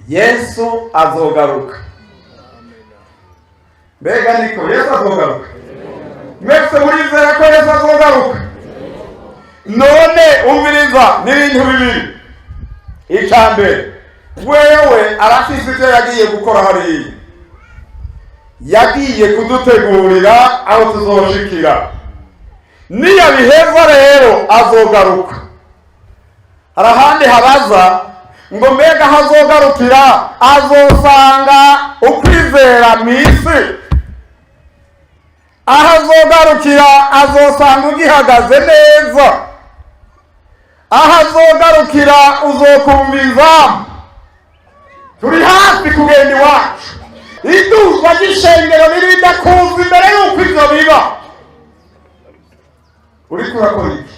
Yesu azogaruka. Mbega niko Yesu azogaruka? Mwese murizera ko Yesu azogaruka? None umviriza n'ibintu bibiri. Icambere, wewe arafise ivyo yagiye gukora hariya. Yagiye kudutegurira aho tuzoshikira. Niyabiheza rero azogaruka. Harahandi habaza ngo mbega hazogarukira azosanga ukwizera mw'isi. Ahazogarukira azosanga ugihagaze neza. Ahazogarukira uzokumviza. Turi hafi kugenda iwacu. Iduzwa ry'ishengero niridakuza imbere y'uko ivyo biba. Uriko urakora iki?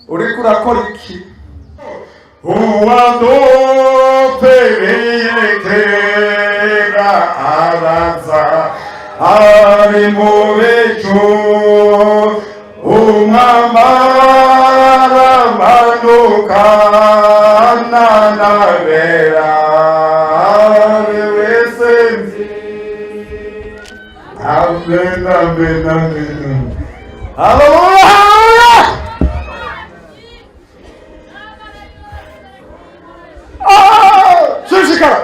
Uriko urakora iki? Uwadupereye kera araza ari mu bicu, umwambara manukana n'abera ari wese nzi. Amen, amen, amen. Hallelujah! Shishikara.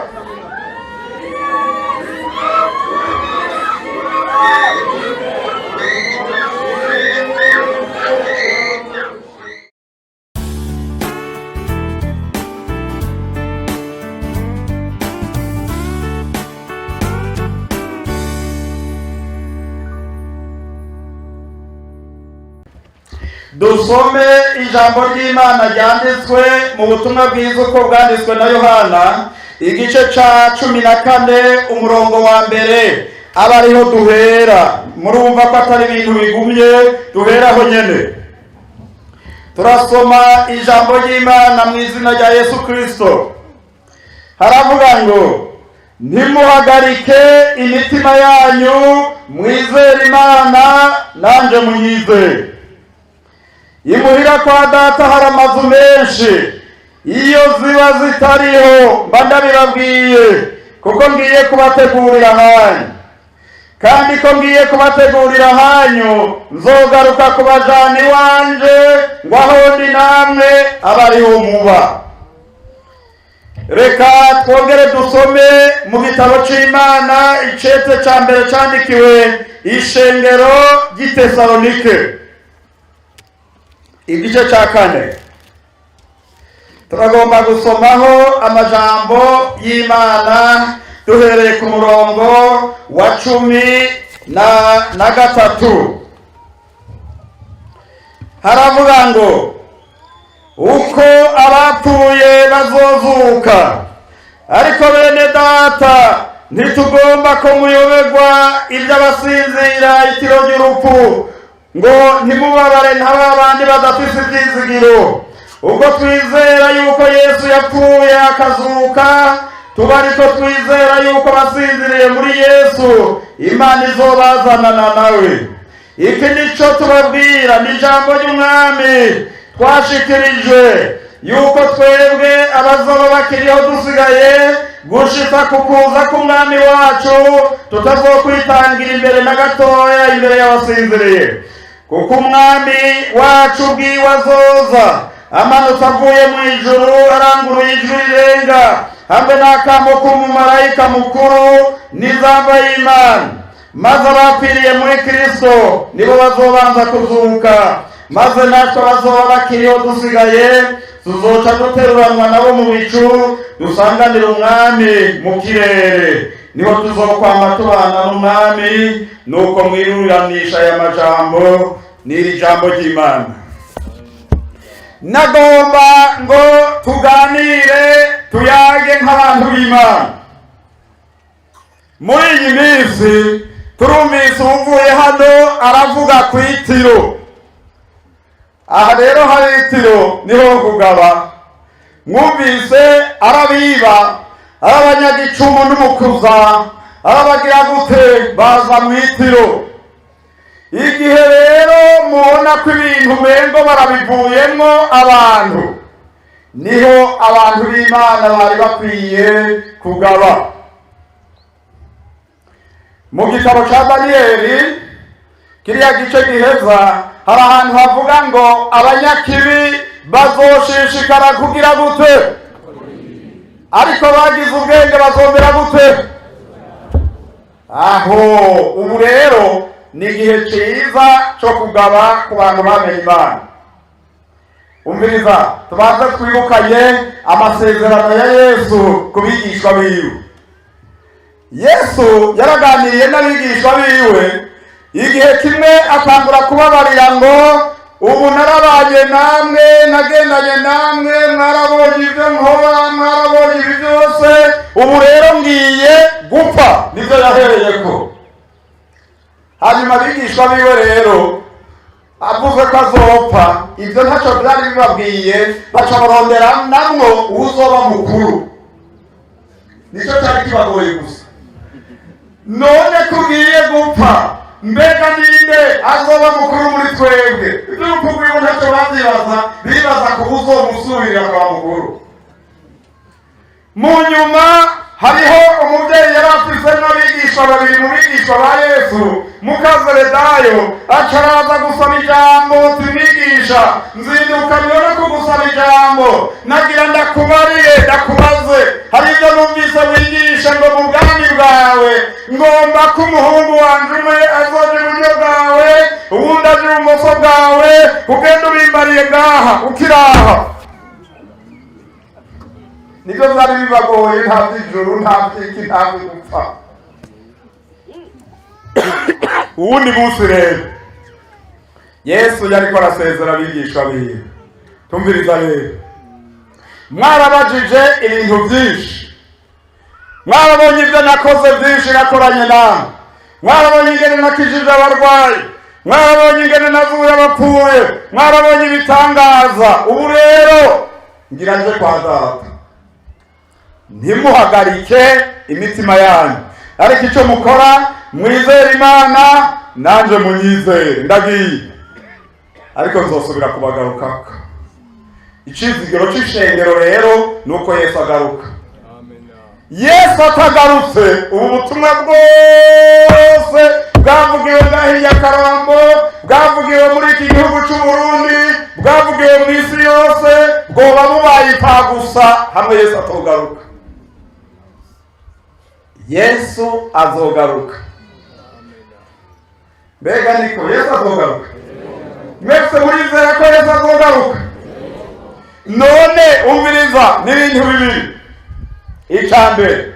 Dusome ijambo ry'Imana ryanditswe mu butumwa bwiza uko bwanditswe na Yohana, igice ca 14 umurongo wa mbere. Aba ariho duhera. Murumva ko atari ibintu bigumye, duheraho nyene. Turasoma ijambo ry'Imana mu izina rya Yesu Kristo. Haravuga ngo, ntimuhagarike imitima yanyu, mwizere Imana nanje munyizere. Imuhira kwa data hari amazu menshi, iyo ziba zitariho mba ndabibabwiye, kuko ngiye kubategurira hanyu. Kandi ko ngiye kubategurira hanyu, nzogaruka kubajana iwanje, ngo aho ndi namwe abe ariho muba. Reka twongere dusome mu gitabo c'Imana, icete ca mbere candikiwe ishengero ry'i Tesalonike, igice ca 4. Turagomba gusomaho amajambo y'Imana duhereye ku murongo wa 13. Haravuga ngo, uko abapfuye bazozuka, ariko bene data ntitugomba ko muyoberwa iby'abasinzira itiro ry'urupfu, ngo ntimubabare nk'abandi badafise ivyizigiro. Ubwo twizera yuko Yesu yapfuye akazuka, tuba ariko twizera yuko basinziriye muri Yesu Imana izobazanana nawe. Iki nico tubabwira, ni ijambo ry'Umwami twashikirijwe, yuko twebwe abazoba bakiriho dusigaye gushika ku kuza k'Umwami wacu tutazokwitangira imbere na gatoya imbere y'abasinziriye. Kuko Umwami wacu ubwiwe azoza amanutse avuye mu ijuru aranguruye ijwi rirenga, hamwe n'akamo k'umumarayika mukuru n'izamba y'Imana. Maze abapfiriye muri Kristo nibo bazobanza kuzuka, maze natwe bazoba bakiriho dusigaye tuzoca duteruranwa nabo mu bicu, dusanganira Umwami mu kirere. Niho tuzokwama tubana n'Umwami. Nuko mwiruranisha aya majambo n'iri jambo ry'Imana. Nagomba ngo tuganire, tuyage nk'abantu b'Imana. Muri iyi minsi turumvise uvuye hano aravuga ku itiro. Aha rero hari itiro niho kugaba. Mwumvise arabiba, arabanyagicumu n'umukuza, arabagira gute baza mu itiro. Igihe rero mubona ko ibintu mengo barabivuyemo abantu, niho abantu b'Imana bari bakwiye kugaba. Mu gitabo cya Daniyeli kiriya gice giheza hari ahantu havuga ngo abanyakibi bazoshishikara kugira gute, ariko bagize ubwenge bazongera gute. Aho ubu rero ni igihe cyiza cyo kugaba ku bantu bamenye Imana. Umviriza, tubanze twibukanye amasezerano ya Yesu ku bigishwa biwe. Yesu yaraganiriye n'abigishwa biwe igihe kimwe atangura kubabarira ngo ubu narabanye namwe, nagendanye namwe, mwarabonye ibyo nkora, mwarabonye ibi byose, ubu rero ngiye gupfa. Nibyo yahereyeko. Hanyuma abigishwa biwe rero avuze ko azopfa, ibyo ntacyo byari bibabwiye, baca barondera namwo uzoba mukuru. Nicyo cyari kibagoye gusa. None kugiye gupfa, mbega ninde azoba mukuru muri twebwe? Ibyo ukubwiye ntacyo bazibaza, bibaza ko uzomusubirira kwa mukuru. Mu nyuma hariho umubyeyi yari afise n'abigishwa babiri mu bigishwa ba Yesu, Mukazeredayo acaraza gusaba ijambo. Tumwigisha, nzindukanywe no kugusaba ijambo, nagira ndakubarire ndakubaze, hari ibyo numvise wigisha ngo mu bwami bwawe ngomba ko umuhungu wanje umwe azoja iburyo bwawe, uwundi aje ibumoso bwawe, ugenda ubimbariye ngaha ukiraha. Nibyo byari bibagoye, nta by'ijuru, nta by'iki, nta gupfa. Uwundi munsi rero Yesu yariko arasezera abigishwa biwe. Tumviriza rero, mwarabajije ibintu byinshi, mwarabonye ibyo nakoze byinshi nakoranye namwe, mwarabonye ingene nakijije abarwayi, mwarabonye ingene nazuye abapfuye, mwarabonye ibitangaza. Ubu rero ngira nje kwa Data. Ntimuhagarike imitima yanyu, ariko icyo mukora mwizere Imana, nanje munyizere. Ndagiye, ariko nzosubira kubagarukako. Icizigiro c'ishengero rero nuko Yesu agaruka. Yesu atagarutse, ubu butumwa bwose bwavugiwe ngahiya Karambo, bwavugiwe muri iki gihugu c'u Burundi, bwavugiwe mu isi yose, bwoba bubaye ipfagusa hamwe Yesu atogaruka. Yesu azogaruka. Mbega niko Yesu azogaruka? Mwese murizera ko Yesu azogaruka? None umviriza n'ibintu bibiri. Icambere,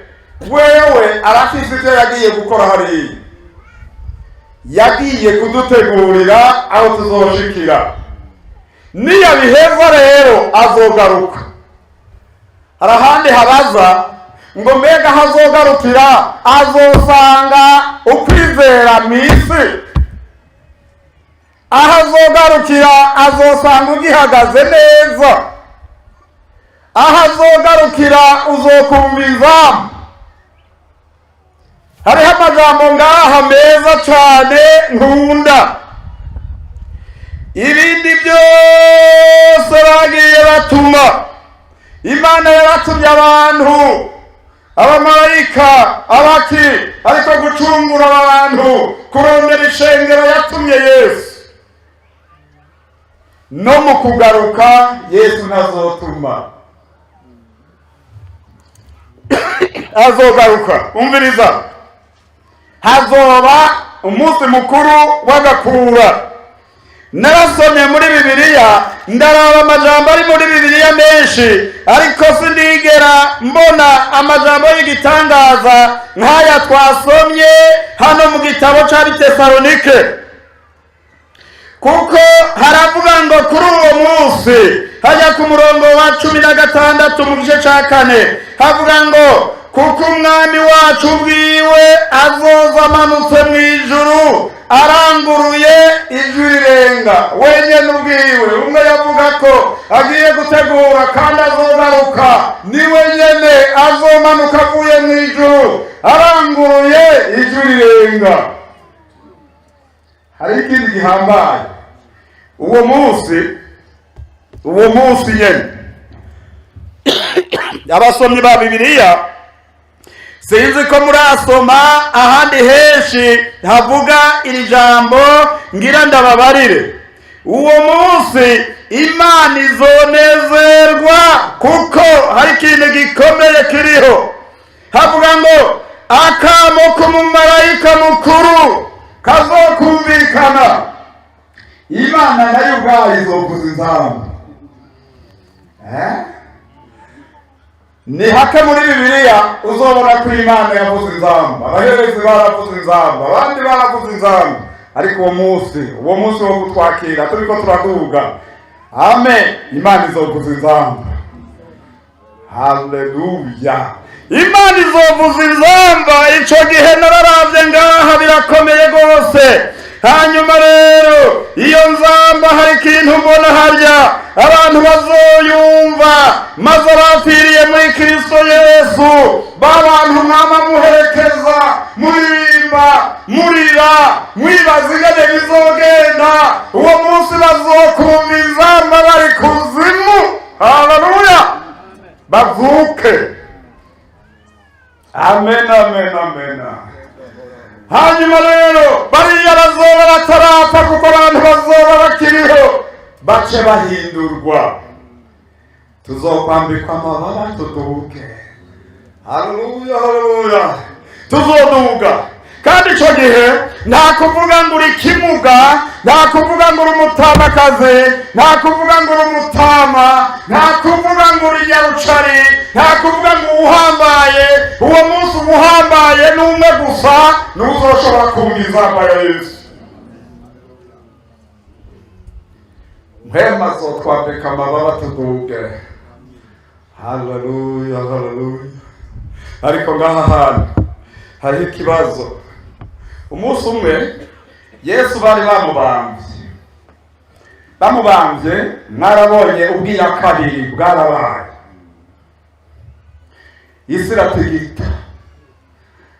wewe arafise ivyo yagiye gukora hariya. Yagiye kudutegurira aho tuzoshikira. Niyabiheza rero azogaruka. Harahandi habaza ngo mbega hazogarukira, azosanga ukwizera mw'isi. Aho azogarukira azosanga ugihagaze neza. Aho azogarukira uzokumviza. Hariho amajambo ngaha meza cyane nkunda. Ibindi byose bagiye batuma, Imana yaratumye abantu, abamarayika, abaki, ariko gucungura abantu, kurondera ishengero yatumye Yesu. No mu kugaruka Yesu ntazotuma. Azogaruka. Umviriza, hazoba umunsi mukuru w'agakura. Narasomye muri Bibiliya, ndaraba amajambo ari muri Bibiliya menshi, ariko sindigera mbona amajambo y'igitangaza nk'aya twasomye hano mu gitabo c'Abitesalonike. Kuko haravuga ngo kuri uwo munsi, hajya ku murongo wa 16 mu gice ca 4, havuga ngo kuko umwami wacu ubwiwe azoza amanutse mu ijuru aranguruye ijwi rirenga. Wenyene ubwiwe, umwe yavuga ko agiye gutegura kandi azogaruka, ni wenyene azomanuka avuye mu ijuru aranguruye ijwi rirenga. Hari ikindi gihambaye. Uwo munsi nyene abasomyi ba Bibiliya sinzi ko murasoma ahandi henshi havuga iri jambo ngira ndababarire. Uwo munsi Imana izonezerwa kuko hari ikintu gikomeye kiriho. Havuga ngo akamo k'umumarayika mukuru kazokumvikana. Imana nayo ubwayo izovuza inzamba. Ni hake muri Bibiliya uzobona ko Imana yavuze inzamba. Abaherezi baravuze inzamba, abandi baravuze inzamba. Ariko uwo munsi wo kutwakira turiko turaduga, amen, Imana izovuza inzamba. Haleluya. Imana izovuza inzamba. Ico gihe nararavye ngaha birakomeye gose. Hanyuma rero iyo nzamba hari ikintu mbona harya abantu bazoyumva, maze abapfiriye muri Kristo Yesu b'abantu mwama muherekeza, muririmba, murira, mwibaza ingene bizogenda. Uwo munsi bazokumva inzamba bari kuzimu. Haleluya. Bavuke. Amen, amen, amen. Hanyuma rero bariya bazoba batarapfa kuko abantu bazoba bakiriho bace bahindurwa, tuzokwambikwa amababa tuduge. Haleluya, haleluya. Tuzoduga. Kandi ico gihe nta kuvuga ngo uri kimuga, nta kuvuga ngo uri umutamakazi, nta kuvuga ngo uri umutama, nta kuvuga ngo uri nyarucari, nta kuvuga ngo uhambaye. Uwo munsi uhambaye n'umwe gusa n'uzoshobora kumva inzamba ya Yesu. Mpema zotwambika amababa tuduge. Haleluya, haleluya. Ariko ngaha hantu hariho ikibazo. Umunsi umwe Yesu bari bamubambye, mwarabonye ubwira kabiri bwarabaye, isi iratigita.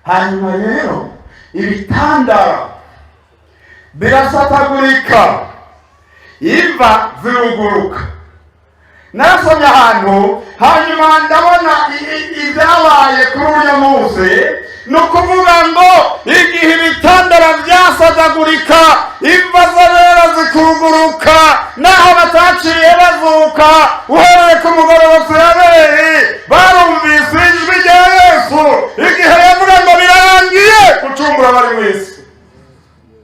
Hanyuma rero ibitandara birasatagurika, imva ziruguruka. Narasomye ahantu, hanyuma ndabona ibyabaye kuri uyu munsi. Ni ukuvuga ngo igihe ibitandara byasatagurika, imva z'abera zikuguruka, naho bataciye bazuka, uhereye ku mugoroba Abeli barumvise ijwi rya Yesu igihe yavuga ngo birarangiye gucungura abari mu isi.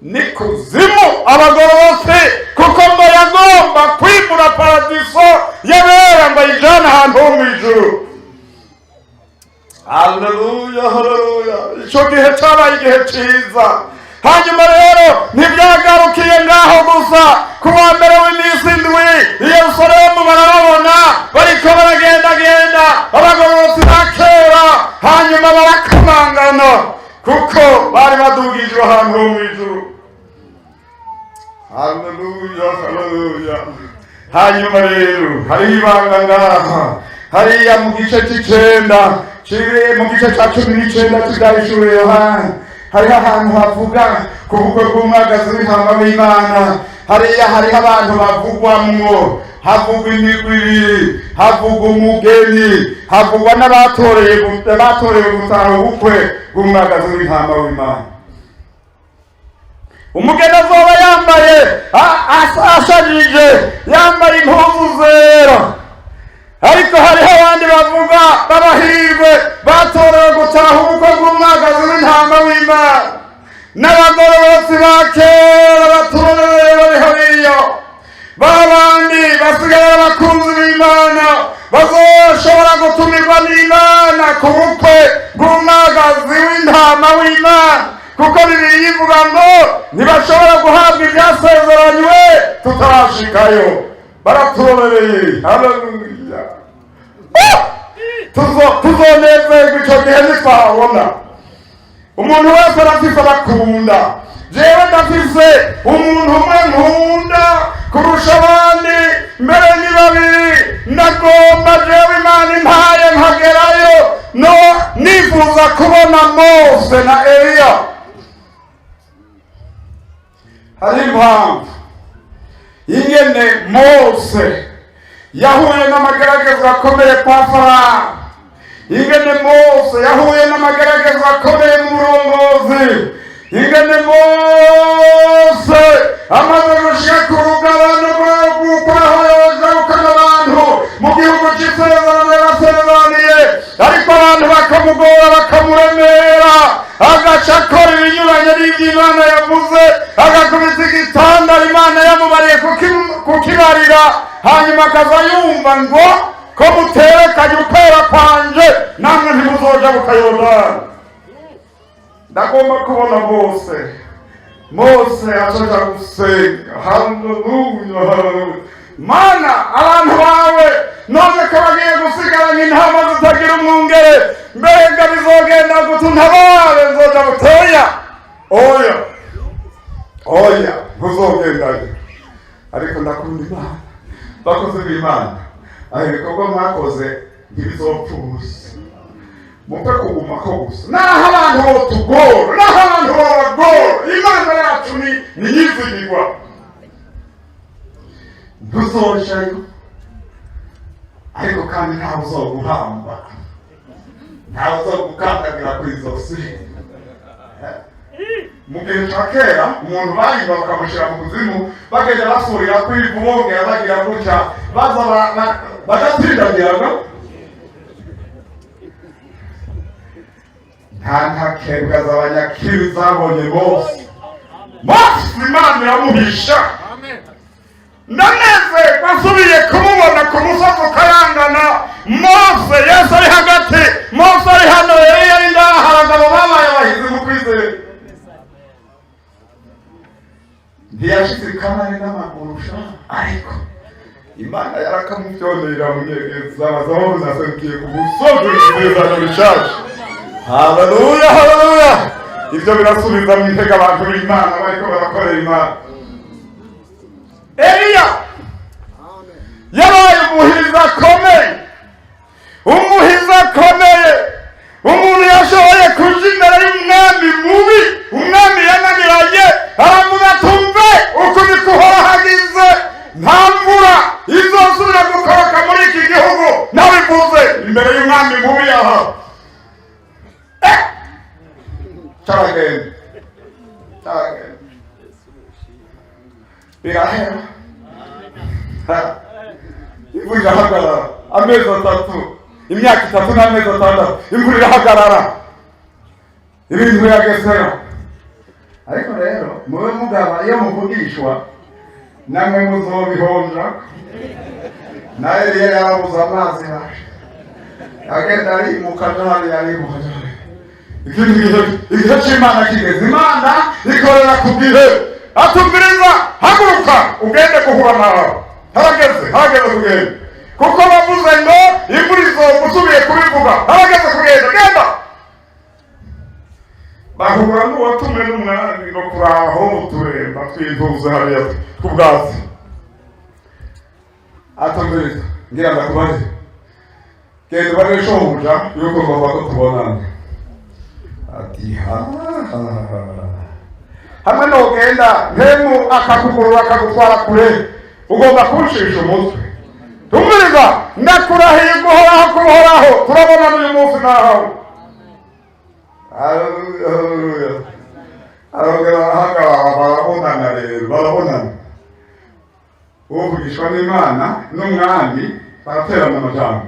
Ni kuzimu abagororotse, kuko ngo yagomba kwimura paradiso y'abera ngo ayijane ahantu ho mu ijuru. Haleluya, haleluya. Ico gihe cyabaye igihe ciza. Hanyuma rero ntibyagarukiye ngaho gusa. Ku wa mbere w'iminsi indwi i Yerusalemu barababona bariko baragendagenda abagororotsi ba kera, hanyuma barakamangana kuko bari badugijwe ahantu ho mu ijuru. Haleluya, haleluya. Hanyuma rero hariho ibanga ngaha, hariya mu gice c'icenda, mu gice ca 19 cy'Ibyahishuriwe Yohana, hariho ahantu havuga ku bukwe bw'umwagazi w'intama w'Imana. Hariya hariho abantu bavugwamwo, havugwa imigwi ibiri, havugwa umugeni, havugwa n'abatorewe gutaha ubukwe bw'umwagazi w'intama w'Imana. Umugeni azoba yambaye ashajije, yambaye impuzu zera. Ariko hariho abandi bavuga babahirwe batorewe gutaha ubukwe bw'umwagazi w'intama w'Imana. N'abagororotsi ba kera baturonereye bariho biyo, babandi basigaye abakunzi b'Imana bazoshobora gutumirwa n'Imana ku bukwe bw'umwagazi w'intama w'Imana, kuko Bibiliya ivuga ngo ntibashobora guhabwa ibyasezeranywe tutarashikayo. Baraturonereye. Haleluya. Tuzonezerwa ico gihe nitwabona. Umuntu wese arafise abakunda. Jewe ndafise umuntu umwe nkunda kurusha abandi, mbere ni babiri. Ndagomba jewe Imana impaye nkagerayo, no nifuza kubona Mose na Eliya. Hari impamvu ingene Mose yahuye n'amageragezwa akomeye kwa Farawo. ingene Mose yahuye n'amagerageza akomeye mu burongozi, ingene Mose amaze gushika ku rugabano rw'uko yogarukana abantu mu gihugu cy'isezerano yasezeraniye, ariko abantu bakamugora bakamuremera, agaca akora ibinyuranye n'ibyo Imana yavuze, agakubita igitandaro Imana yamubariye kukibarira, hanyuma akaza yumva ngo ko muterekanye ukwera kwanje namwe ntimuzoja Yorodani. Ndagomba kubona Mose azoja gusenga. Haleluya, haleluya. Mana, abantu bawe none ko bagiye gusigarana intama zitagira umwungere, mbega bizogenda gute? Ntabare nzoja butoya? Oya, ntuzogenda. Ariko ndakunda Imana, bakoze b'Imana, aho ibikorwa mwakoze ntibizopfuza, mupfe kugumako gusa. Naho abantu botugora, naho abantu babagora, Imana yacu ni nyizigirwa. Ntuzojayo, ariko kandi ntawe uzoguhamba, ntawe uzogukandagira ku izosi. Mu gihe cya kera umuntu bayiba bakamushyira mu kuzimu, bagenda basurira kwivu bongera bagira gutya, baza bagatsindagiraga. nta ntakebwa z'abanyakiri zabonye Mose Imana iramuhisha. Ndanezerwa asubiye kumubona ku musozi ukayangana, Mose Yesu ari hagati, Mose ari hano, Eliya ari ngaha, abagabo babaye abahizi mu kwizera. Ntiyashyize ikamari n'amaguru sha, ariko Imana yarakamubyonera munyegeza, bazaho munaserukiye ku musozi w'isezerano rishasha. Haleluya, haleluya. Ibyo birasubiza mu iteka abantu b'Imana bariko barakorera Imana. Eliya yabaye umuhizi akomeye, umuntu yashoboye kuja imbere y'umwami mubi, umwami yananiranye, aravuga tumve uku niko Uhoraho hagize, nta mvura izosubira gukoroka muri iki gihugu nabivuze imbere y'umwami mubi aha. Caragenda birahera, imvura irahagarara amezi 3, imyaka 3 n'amezi 6, imvura irahagarara, ibintu biragesera. Ariko rero mube mugaba iyo muvugishwa namwe muzobihonja. Na Eliya yarabuze amazi haje, agenda arimuka arimuka. Igihe cy'Imana kigeze, Imana ikorera ku gihe. Atubwiriza haguruka ugende guhura nawe, harageze kugenda, kuko bavuze ngo imvura izogusubiye kubivuga, harageze kugenda, genda. Bahura n'uwatumwe n'umwami ngo kuraho uturemba tw'intuza hariya tw'ubwatsi. Atubwiriza ngira ndakubaze, genda ubare shobuja yuko ngomba ko tubonana. Ati hamwe n'ugenda ntemu akakugurura akagutwara kure, ugomba kunshisha umutwe. Tumviriza, ndakurahiye guhoraho kuhoraho, turabonana uyu munsi nahawe. Haleluya. Barabonana rero, barabonana. Uvugishwa n'Imana n'umwami baraterana amajambo.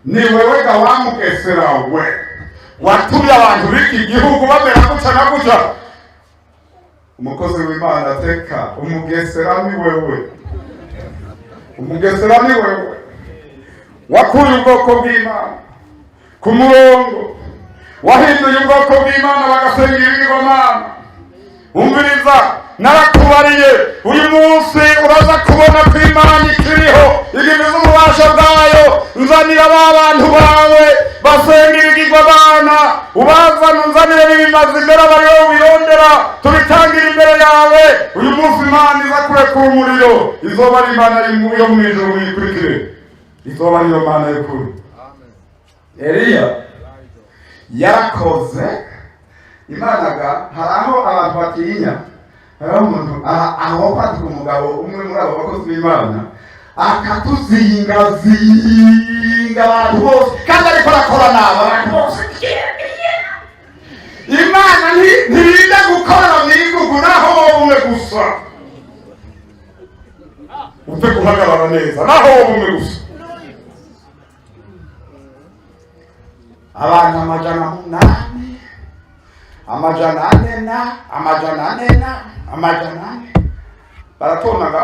Ni wewe ga wamukesera we, watumye abantu b'iki gihugu bamera gutya na gutya. Umukozi w'Imana ateka, umugesera ni wewe, wakuye ubwoko bw'Imana ku murongo, wahinduye ubwoko bw'Imana bagasenga ibigirwamana. Umviriza, narakubariye uyu munsi uraza kubona ko Imana ikiriho, igize ububasha bwayo. Nzanira abantu bawe basenga ibigirwamana, ubazana unzanire n'ibimazi imbere abariho birondera, tubitangire imbere yawe. Uyu munsi Imana iza kurekura umuriro, izoba ari Imana yo mu ijuru, muyikurikire, izoba ariyo Mana y'ukuri. Eliya yarakoze. Imana hari aho abantu batinya, hari umuntu aho kwatika umugabo umwe muri abo bakozi b'Imana akatuzingazinga inginga abantu bose kandi ariko arakora nabo abantu bose. Imana ntirinda gukorera mu igugu naho wowe umwe gusa upfe guhagarara neza naho wowe umwe gusa. Abantu amajana ane baratonaga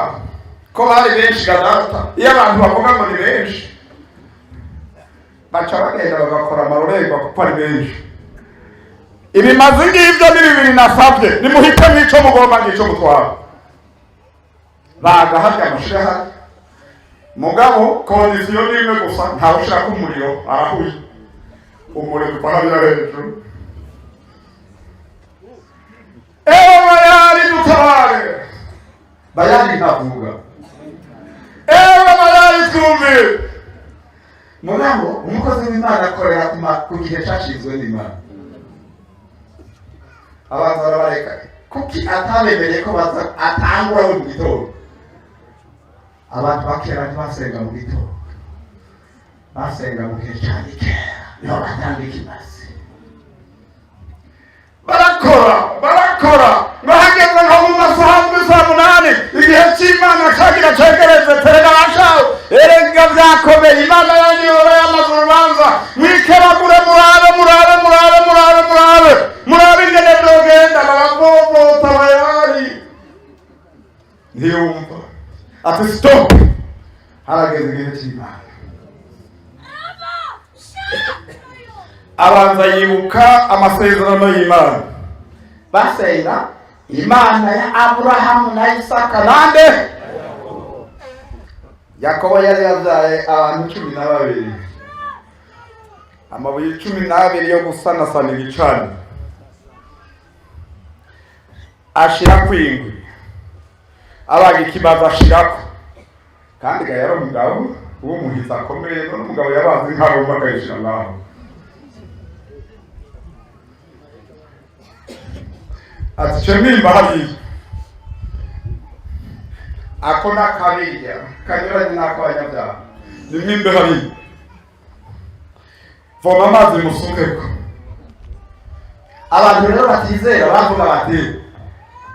ko bari benshi gadata. Iyo abantu bavuga ngo ni benshi baca bagenda bagakora amarorerwa kuko ari benshi. Ibimaze ngibyo ni 2 nasabye nimuhite mwico mugomba ngico mutwara bagahabya amushira mugabo kondisiyo nimwe gusa ntawe ushaka umuriro arahuye umuriro upahabira hejuru. Bayari dutabare bayari ntavuga bayari twumve mugabo umukozi w'Imana akorera ku gihe cyashizwe n'Imana. Abantu barabareka kuki atabemereye ko atangura mu gitondo. Abantu bakera ntibasenga mu gitondo basenga mu gihe cyane kera niho batanga ikimazi. Barakora bahageze nko mu masaha 8 igihe cy'Imana cyagira cyegereze terega bashaho erega byakomeye. Imana yanyura yamaze urubanza mwikeragure murabe ingene byogenda barabobota bayari ntiyumva ati stop harageze igihe cy'Imana. Abanza yibuka amasezerano y'Imana basenga Imana ya Aburahamu na Isaka nande Yakobo yari yabyaye abantu 12 amabuye 12 yo gusanasana ibicani ashira kwingwi abaga ikibazo ashirako kandi ga yari umugabo uwo muhiza akomeye n'umugabo yabanze nk'abo bakayishira ngaho. Ati chemimba hali akona kabirya kanyura n'akwanyabya nimimbe hali voma amazi musukeko. Abantu rero batizera bavuga bati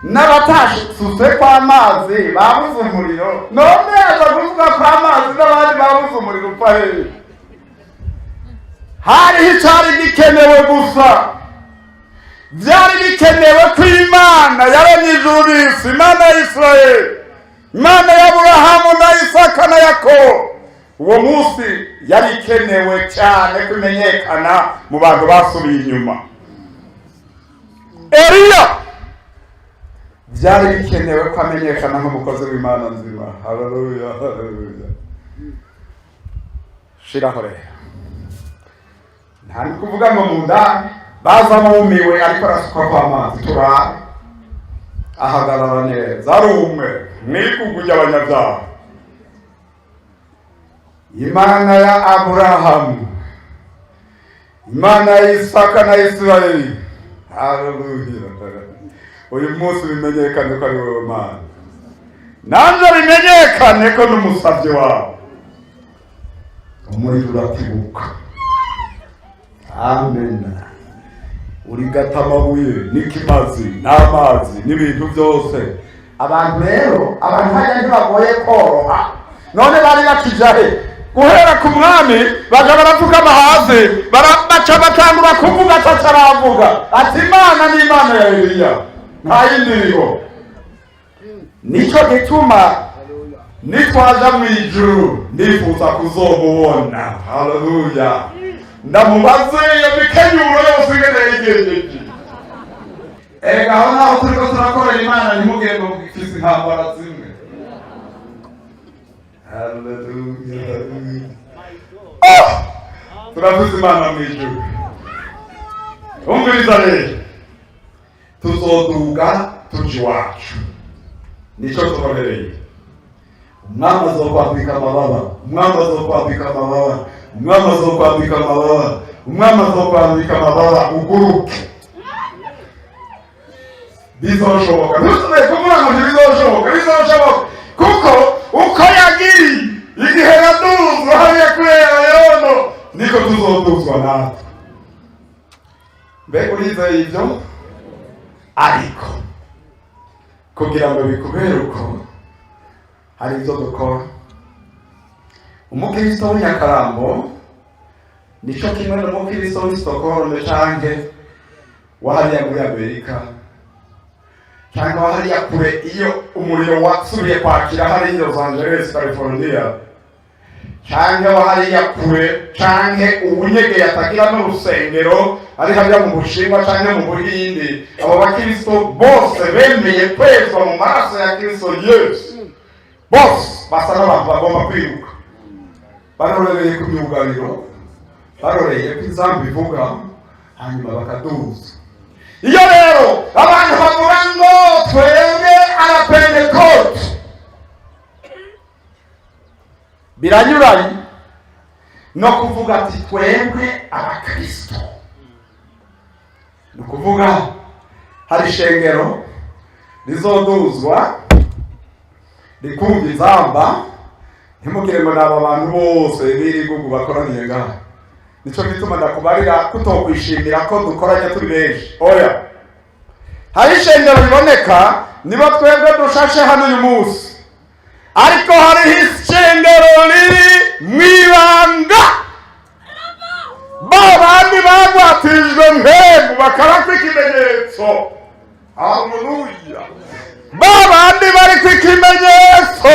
n'abatashutse kwa amazi babuze umuriro none aza kuvuga kwa amazi n'abandi babuze umuriro upfa hehe. Hariho icyari gikenewe gusa byari bikenewe ko Imana yaremye ijuru n'isi, Imana ya Isirayeli, Imana ya Aburahamu na Isaka na Yakobo. Uwo munsi yari ikenewe cyane kumenyekana mu bantu basubiye inyuma. Eliya byari bikenewe ko amenyekana nk'umukozi w'Imana nzima. Haleluya, haleluya. Shiraho rero nta kuvuga ngo mu ndani baza mumiwe ariko arasuka kwa amazi turabe ahagarara neza ari umwe mwikugujya abanyabyaha. Imana ya Aburahamu, Imana ya Isaka na Isirayeli. Haleluya. Uyu munsi bimenyekane ko ari wowe Mana, nanjye bimenyekane ko n'umusabyi wawe umuriro uratibuka. Amen. Urigata amabuye n'ikimazi n'amazi n'ibintu byose. Abantu rero abantu hajya ntibagoye koroha none bari bakijahe guhera ku mwami baja barapfukama hasi barabaca batangura kuvuga ataravuga ati Imana ni Imana ya Eliya nta yindi iriho. Nico gituma nitwaja mu ijuru nifuza kuzomubona. Haleluya. Ndamubaze iyo mikenyuro yose igereye igejeje. Ega aho naho turiko turakorera Imana ntimugende mu gifisi intambara zimwe. Haleluya. Turavuze Imana mu ijuru. Umviriza rero tuzoduga tuji wacu nico tubonereye. Umwami azokwambika amababa, umwami azokwambika amababa, umwami azokwambika amababa, umwami azokwambika amababa uguruke. Bizoshoboka. Ntusubiye kuvuga ngo bizoshoboka, bizoshoboka kuko uko yagiye igihe yaduze hariya kurera niko tuzoduzwa natwe. Mbega urizeye ibyo? Ariko kugira ngo bikubere uko hari ibyo dukora. Umukristo w'Nyakarambo nico kimwe n'umukristo w'i Stockholm canke wahariya muri Amerika cyangwa wahariya kure iyo umuriro wasubiye kwakira hari Los Angeles, California, canke wahariya kure canke ubunyege yatagira n'urusengero ari hariya mu Bushinwa canke mu Buhindi. Abo bakristo bose bemeye kwezwa mu maraso ya Kristo Yesu, bose basa n'abantu bagomba kwiruka. Baroreye ku myugariro, baroreye ko ijambo ivuga, hanyuma bakaduza. Iyo rero abantu bavuga ngo twebwe abapentekote, biranyuranye no kuvuga ati twebwe abakristo. Ni ukuvuga hari ishengero rizoduzwa rikumva izamba, ntimugire ngo n'aba bantu bose biri gugu bakoraniye ngaha. Nico gituma ndakubarira kutokwishimira ko dukoranye turi benshi. Oya, hari ishengero riboneka niba twebwe dushashe hano uyu munsi, ariko hari ishengero riri mwibanga, babandi bagwatirijwe mpemu bakarako ikimenyetso. Haleluya! Babandi bari ku ikimenyetso,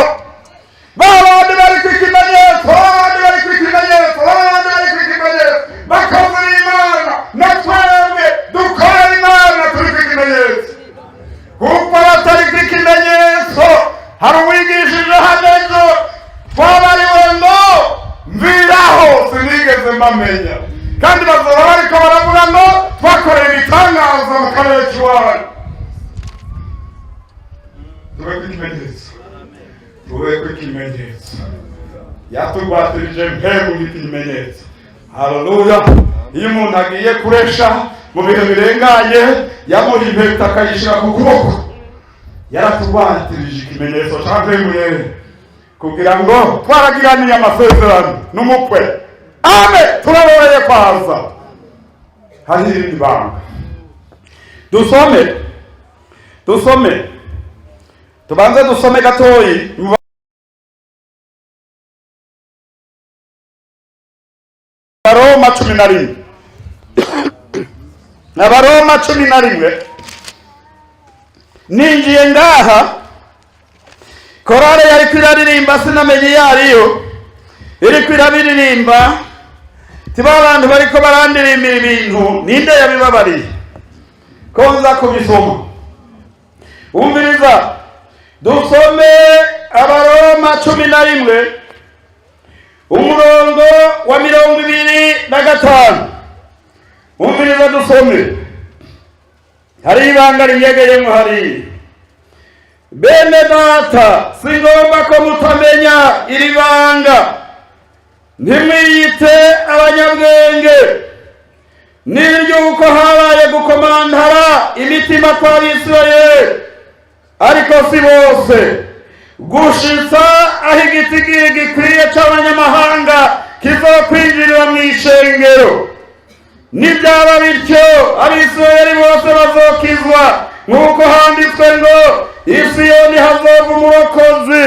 babandi bari ku ikimenyetso, babandi bari ku ikimenyetso, babandi bari ku ikimenyetso, bakavura Imana. Na twebwe dukora Imana turi ku ikimenyetso. Kuko abatari ku ikimenyetso, hari uwigishije hano ejo twabariwe ngo mviraho sinigeze mbamenya, kandi bazaba bariko baravuga ngo twakoreye ibitangaza mu karere k'iwanyu. Tube ku ikimenyetso, tube ku ikimenyetso. Yatugwatirije mpemu ikimenyetso. Haleluya! Iyo umuntu agiye kuresha mu bihe birenganye, yamuha impeta akayishyira ku kuboko, yaratugwatirije ikimenyetso cya mpemu kugira ngo twaragiraniye amasezerano n'umukwe. Amen! Turaboneye kwaza. Hari irindi banga. Dusome. Tubanze dusome gatoyi. Abaroma 11. Abaroma 11. Ninjiye ngaha, korale yari kwiraririmba sinamenye yariyo. Iri kwiraririmba tiba abantu bariko barandirimba ibintu ninde yabibabariye ko nza kubisoma. Umviriza, dusome Abaroma 11 umurongo wa 25. Umviriza dusome. Hari ibanga rinyegeyemo hari. Bene data, singomba ko mutamenya iri banga. Ntimwiyite abanyabwenge. N'iryuko habaye gukomantara imitima kw'Abisirayeli, ariko si bose. Gushitsa aho igitigiri gikwiye c'abanyamahanga kizokwinjirira mu ishengero. Nibyaba bityo Abisirayeli bose bazokizwa, nk'uko handitswe ngo i Siyoni hazova umurokozi,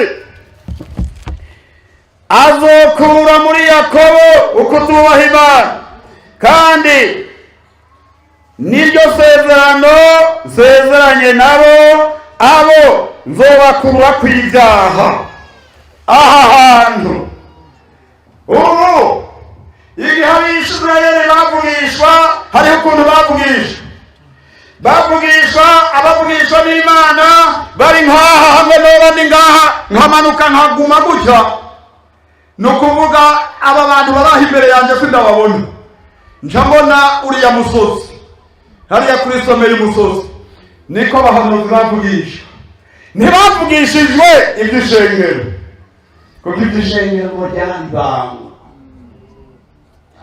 azokura muri Yakobo ukutubaha Imana. Kandi niryo sezerano nsezeranye nabo, abo nzobakura kw'ibyaha. Aha hantu ubu igihe Abisirayeli bavugishwa, hariho ukuntu bavugishwa abavugishwa n'Imana bari nkaha hamwe n'abandi ngaha, nkamanuka nkaguma gutya. Nukuvuga aba bantu baraha imbere yanjye sindababona, nca mbona uriya musozi hariya kuri somero y'umusozi. Niko abahanuzi bavugisha. Ntibavugishijwe iby'ishengero, kuko iby'ishengero ngo ryandanga.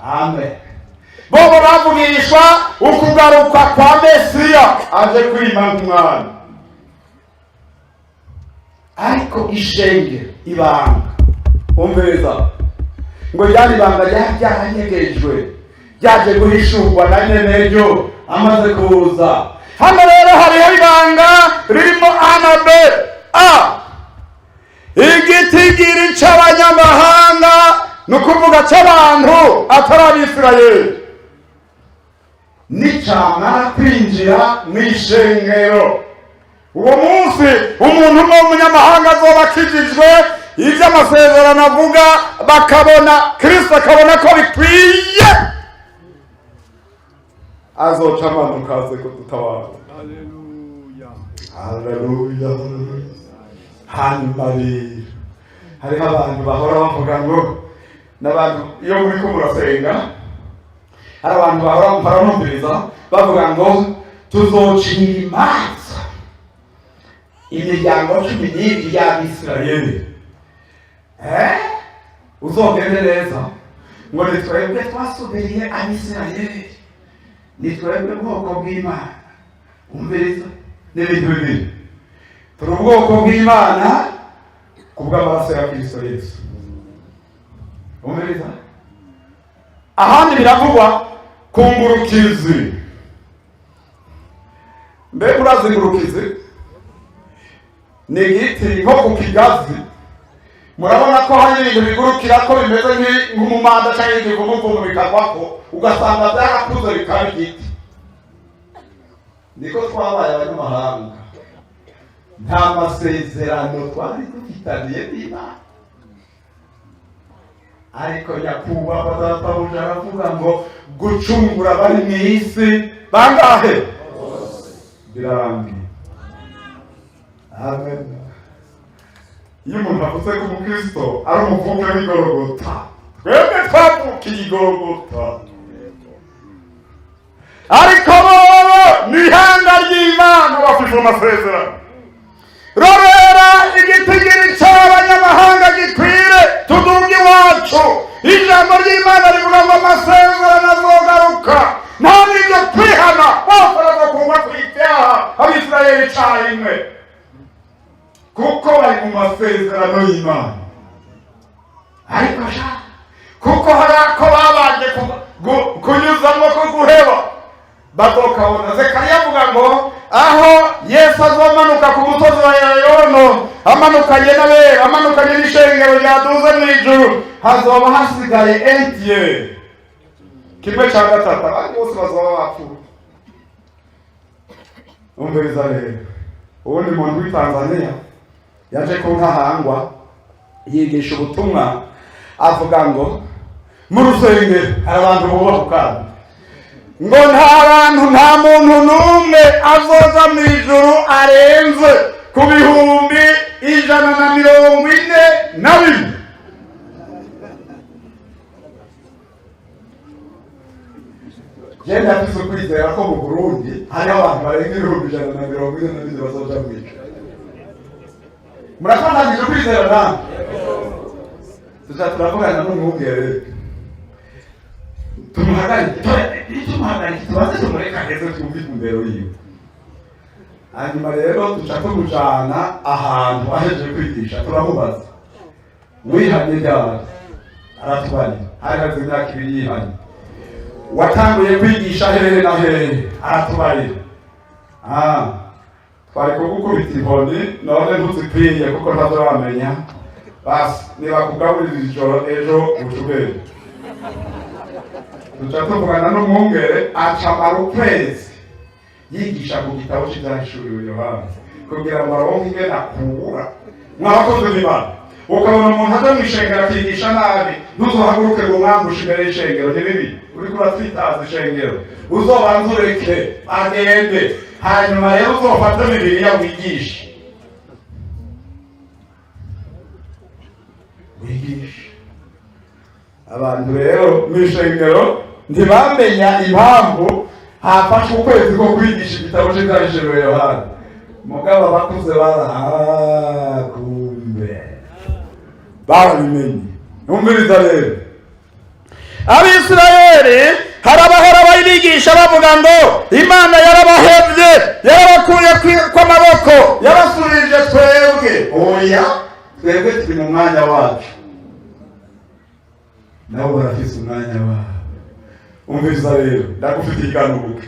Amen. Bobo bavugishwa ukugaruka kwa Mesiya aje kwima nk'umwana. Ariko ishengero ibanga, umviriza, ngo ryari ibanga ryaranyegejwe ryaje guhishurwa na nyene ryo amaze kuza. Hano rero hariho ibanga ririmo anabe igitigiri c'abanyamahanga, nukuvuga c'abantu atari Abisirayeli, nicamara kwinjira mw'ishengero. Uwo munsi umuntu w'umunyamahanga azoba akijijwe, ivyo amasezerano avuga bakabona Kristo akabona ko bikwiye, azoca amanuka aze kudutabara. Haleluya, haleluya. Hanyuma rero hariho abantu bahora bavuga ngo, n'abantu iyo muri ko murasenga, hari abantu bahora baramumviriza bavuga ngo tuzocinga imanza imiryango 12 y'Abisirayeli. Uzogende neza ngo ni twebwe twasubiriye Abisirayeli, ni twebwe bwoko bw'Imana. Umviriza n'ibintu bibiri, turi ubwoko bw'Imana kubw'amaraso ya Kristo Yesu. Umviriza, ahandi biravugwa ku ngurukizi. Mbe murazi ngurukizi? Ni igiti nko ku kigazi, murabona ko hari ibintu bigurukira ko bimeze nk'umumanda cyangwa igivumuvumu bikagwako, ugasanga byarakuze bikaba igiti. Niko twabaye abanyamahanga, nta masezerano twari dufitaniye n'Imana. Ariko nyakubahwa databuja aravuga ngo gucungura bari mw'isi bangahe? Birarangiye. Amen. Iyo umuntu avuze ko umukristo ari umuvuke w'Igorogota, twebwe twavukiye Igorogota, ariko bobo ni ihanga ry'Imana bafite amasezerano. Rorera igitigiri c'abanyamahanga gikwire tuduge iwacu. Ijambo ry'Imana rivuga ngo amasezerano azogaruka, nta n'ibyo kwihana, bose bazokugwa kw'ivyaha Abisirayeli carimwe, kuko bari mu masezerano y'Imana. Ariko kuko hari ako babanje kunyuzamwo ko guheba, bazokabona. Zekariya avuga ngo aho Yesu azomanuka ku musozi wa Yono, amanukanye n'abera, amanukanye n'ishengero ryaduze mw'ijuru, hazoba hasigaye entiye kimwe ca gatatu, abandi bose bazoba bapfuye. Umviriza rero, uwundi muntu w'i Tanzania yaje ku Ntahangwa yigisha ubutumwa, avuga ngo mu rusengero hari abantu bubahukana, ngo nta muntu n'umwe azoza mw'ijuru arenze ku 142. Jenda afise kwizera ko mu Burundi hari abantu barenga 142 bazoja mw'ijuru. Murafatanyije kwizera namwe? Turavugana n'umwungere, tumuhagarike tubanze tumureka heza twumvise imbere yiwe. Hanyuma rero duca tumujana ahantu ahejeje kwigisha, turamubaza wihanye ryari? Aratubarira hari haze imyaka 2 yihanye. Watanguye kwigisha hehe na hehe? Aratubarira twari kugukubita inkoni, none ntuzikwiye kuko ntazo wamenya, basi nibakugaburira ijoro ejo ucubere. Duca tuvugana n'umwungere, acamara ukwezi yigisha ku gitabo cy'ibyahishuriwe Yohana kugira ngo aronke ingene akura. Mwabakozi b'Imana, ukabona umuntu aja mw'ishengero akigisha nabi, ntuzohaguruke ngo umwambushe imbere y'ishengero. Ni bibi, uriko uratwitaza ishengero. Uzobanza ureke agende, hanyuma rero uzofate Bibiliya wigishe. Abantu rero mw'ishengero ntibamenya impamvu hafashe ukwezi ko kwigisha igitabo cy'ibyahishuriwe Yohana. Mugabo abakuze kumbe barabimenye. Umviriza rero, Abisirayeli hari abahora bayigisha bavuga ngo Imana yarabahevye, yarabakuye kw'amaboko, yabasubirije twebwe. Oya, twebwe turi mu mwanya wacu. nabo barafise umwanya wabo. Umviriza rero, ndagufitiye ikanubuke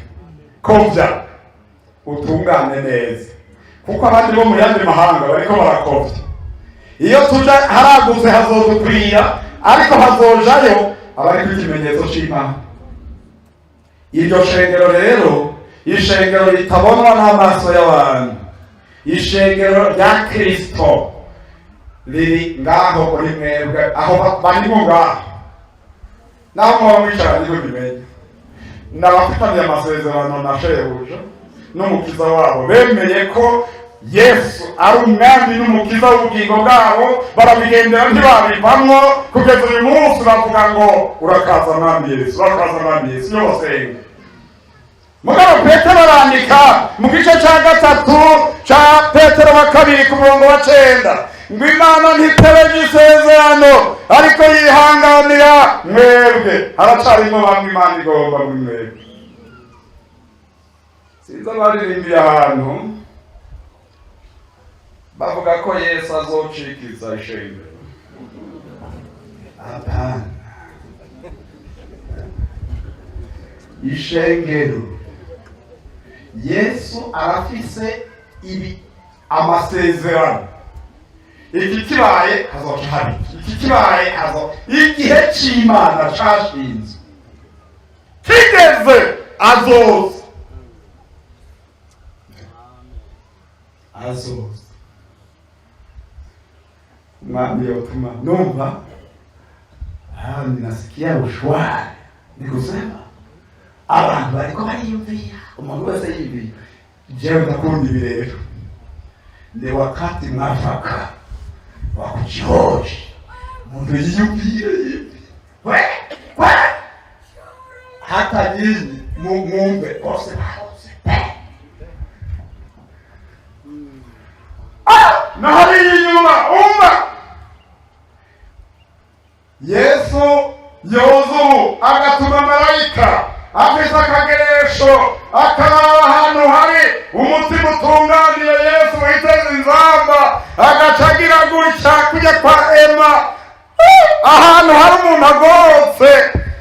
kovya utungane neza, kuko abandi bo mu yandi mahanga bariko barakovya. Iyo tuja haraguze hazodukwira, ariko hazojayo abariko ikimenyetso c'Imana. Iryo shengero rero, ishengero ritabonwa n'amaso y'abantu, ishengero rya Kristo riri ngaho kuri mwebwe, aho barimo ngaho naho muba mwicara niho bimenye. N'abafitaniye amasezerano na shebuja n'umukiza wabo, bemeye ko Yesu ari umwami n'umukiza w'ubugingo bwabo, barabigendera ntibabivamwo kugeza uyu munsi. Bavuga ngo urakaza mwami Yesu, urakaza mwami Yesu, iyo basenga. Mugabo Petero arandika mu gice cya 3 cya Petero wa 2 ku murongo wa 9 ngo Imana ntitebeje isezerano, ariko yihanganira mwebwe. Haracarimo bamwe Imana igomba muri mwebwe. Sinzi abaririmbiye ahantu bavuga ko Yesu azocikiza ishengero. Apana, ishengero Yesu arafise ibi amasezerano. Iki kibaye hazoca hari, iki kibaye hazo, igihe c'Imana cashinzwe kigeze azoza. Mwami yotuma numva ninasikia ushwari, nikusema abantu bariko bariyumvira, umuntu wese yiyumvira. Jewe ndakundi ibi rero, ni wakati mwafaka wa kujihoji. Umuntu yiyumvire hata nyinyi mwumve kose bahose na hari inyuma. Umva Yesu yozubu agatuma marayika afise akageresho akaraba ahantu hari umutima utunganiye Yesu witeze inzamba, agacagira gutya kujya kwa Ema, ahantu hari umuntu agorotse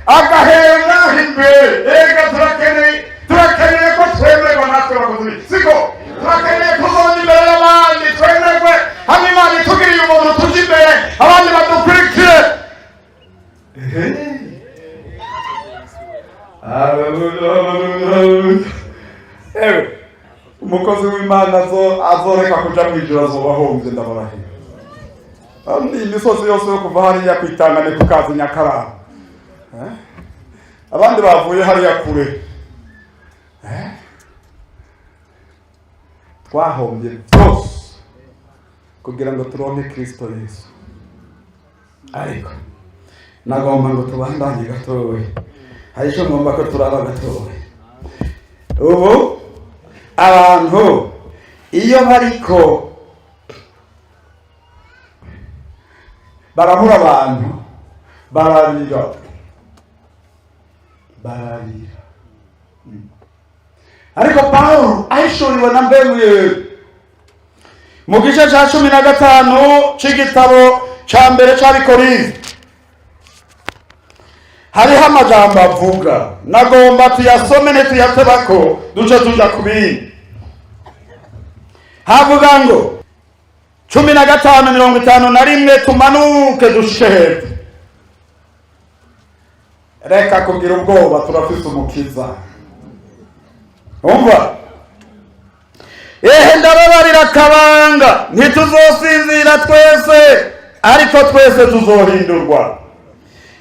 agahera imbere. Ega turakeneye ko twemerwa natwe bakozi, siko turakeneye kuzoza imbere y'abandi, twemerwe hano Imana itugiriye umuntu tuje imbere abandi badukurikire. Umukozi w'Imana azoreka kuja mw'ijuru, azoba ahombye ndabarahira. Imisozi yose yo kuva hariya kwitangane kukaza Nyakararo, abandi bavuye hariya kure, twahombye byose kugira ngo turonke Kristo Yesu. Ariko nagomba ngo tubandanye gatowe, hari icyo ngomba ko turaba gatowe. Ubu abantu iyo bariko barahura, abantu bararira, ariko Pawulo ahishuriwe na mbere mu gice cya 15 c'igitabo ca mbere c'Abikorinto, hariho amajambo avuga, nagomba tuyasome ntituyatebako duce tuja ku bindi. Havuga ngo 15:51 tumanuke dushike hepfo. Reka kugira ubwoba, turafise umukiza. Umva, ndababarira kabanga, ntituzosinzira twese, ariko twese tuzohindurwa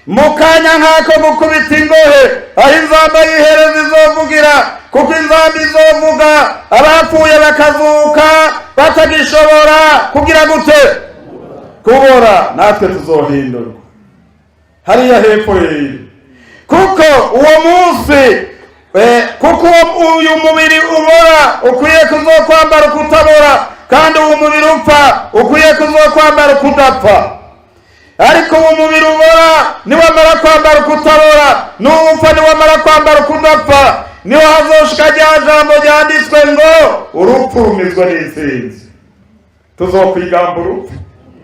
mu kanya nk'ako gukubita ingohe, aho inzamba y'ihereza izovugira, kuko inzamba izovuga abapfuye bakazuka batagishobora kugira gute kubora, natwe tuzohindurwa hariya hepfo rero. Kuko uwo munsi kuko uyu mubiri ubora ukwiye kuzokwambara ukutabora, kandi uwo mubiri upfa ukwiye kuzokwambara ukudapfa. Ariko uwo mubiri ubora niwamara kwambara ukutabora, n'upfa niwamara kwambara ukudapfa, niho hazoshika rya jambo ryanditswe ngo urupfu rumizwe n'intsinzi. Tuzokwigamba urupfu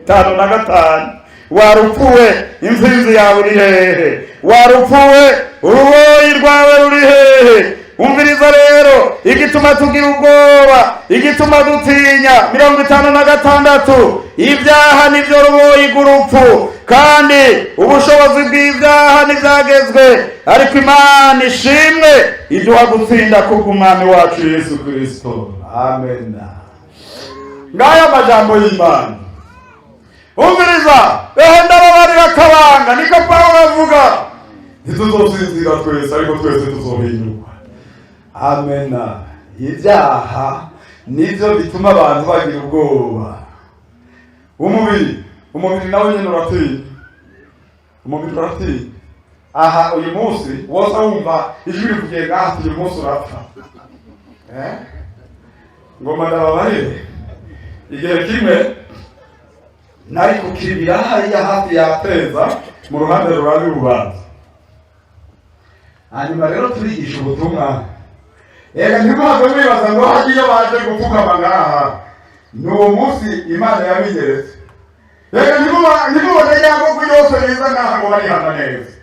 5:5. warupfuwe intsinzi yawe iri hehe? Warupfuwe uruboyi rwawe ruri hehe? Umviriza rero igituma tugira ubwoba, igituma dutinya. 56 ibyaha nivyo ruboyi rw'urupfu, kandi ubushobozi bw'ibyaha ntibyagezwe, ariko Imana ishimwe iduha gutsinda kubw'umwami wacu Yesu Kristo. Amen. Ngaya majambo y'Imana. Umviriza, ndababarira kabanga, niko Pawulo avuga. Ntituzosinzira twese, ariko twese tuzohinduka. Amen. Ibyaha nivyo bituma abantu bagira ubwoba. Umubiri nawe nyene uratinya. Umubiri uratinya. Aha uyu munsi wose wumva ijwi rivugiye ngaha, uyu munsi urapfa. Ngoma ndababarire, igihe kimwe nari kukibira hariya hafi ya Teza mu ruhande rurabi Rubanza. Hanyuma rero turigisha ubutumwa. Ntimuhave mwibaza ngo hagiye baje gupfukama ngaha. N'uwo munsi Imana yabigeretse. Ntimubone yango yose biza ngaha ngo barihana neza.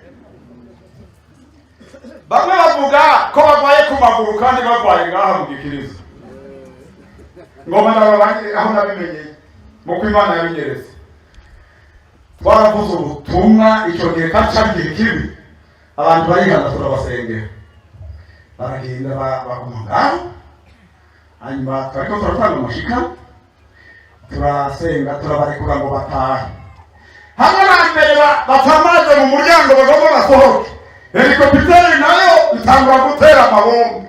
Bamwe bavuga ko barwaye ku maguru kandi barwaye ngaha mu gikiriza. Ngoma ndababarire aho nabimenye mu Imana yabigeretse. Twaravuze ubutumwa icyo gihe kacagiye kibi, abantu barihana turabasengera, baragenda bakumanga. Hanyuma twariko turatanga amashika, turasenga turabarekura ngo batahe. Hamwe na mbere batamaze mu muryango bagomba basohoke, helikopiteri nayo itangura gutera amabombe.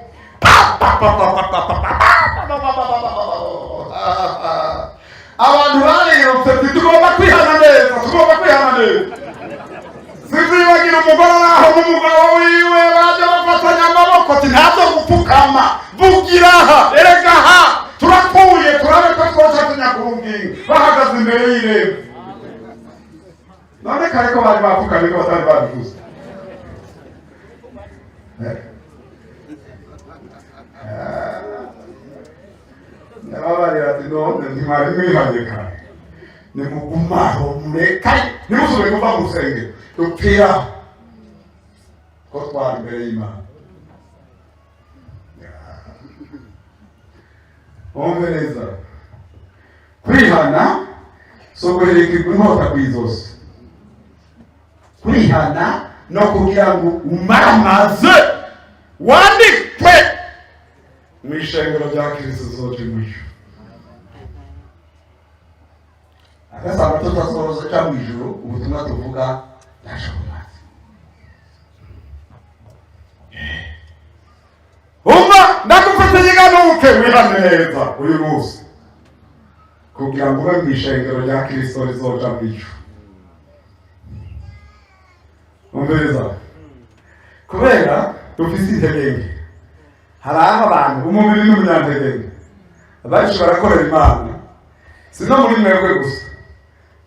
Abantu barirutse tugomba kwihana neza, Sizibagira umugore naho n'umugabo wiwe baje bafatanya amaboko, ntazo gupfukama, vugiraha, eregaha, turapfuye turabe ko twoca tunyakurungingo, bahagaze imbere y'irembo. None kare ko bari bapfukamye ko batari babivuze. Ndababarira ati none ntimwari mwihanye kare, nimugumaho murekane, nimusubire kuva mu rusengero, dupfira ko twari imbere y'Imana. Umve neza, kwihana si uguherekerwa inkota kw'izosi. Kwihana no kugira ngo umaramaze wandikwe mu ishengero rya Kristo zoje mw'ijuru. Agasanga tutazoroza cya mw'ijuru, ubutumwa tuvuga nashoborazi. Umva ndagufatiye ganuke wihane neza uyu munsi, kugira ngo ube mu ishengero rya Kristo rizoja mw'ijuru. Umviriza, kubera dufise intege nke, hari aho abantu umubiri n'umunyantege nke benshi barakorera Imana, si no muri mwebwe gusa.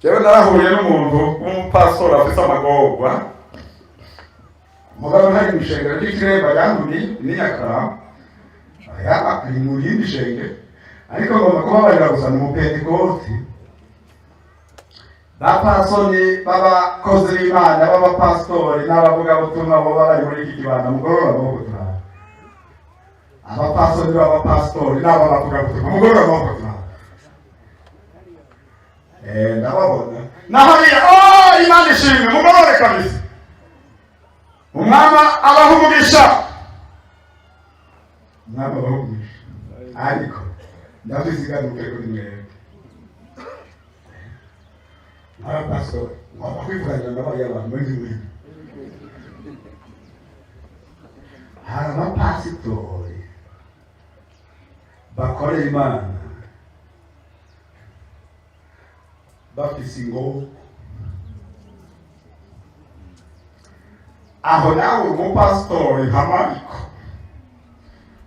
Jewe narahuye n'umuntu w'umupastori afise amagorwa, mugabo ntari mu ishengero ry'Ikiremba yanduye n'Inyakarama, ari mu yindi shengero, ariko ngomba kubabarira gusa ni umupentekoti. Bapasoni b'abakozi b'Imana b'abapastori n'abavugabutumwa bo bari muri iki kibanda mugorora amaboko turaba. Abapasoni b'abapastori n'abavugabutumwa mugorora amaboko turaba. Ndababona nahariya, Imana ishimwe, mugorore kabisa. Umwama abaha umugisha, ariko ndabiziganuke kuri mwebwe. Abapastori ngomba kwivuganya n'abariya bantu muri mwebwe. Hari abapasitori bakorera Imana bafise ingobo. Aho nawe umupasitori nka Mariko.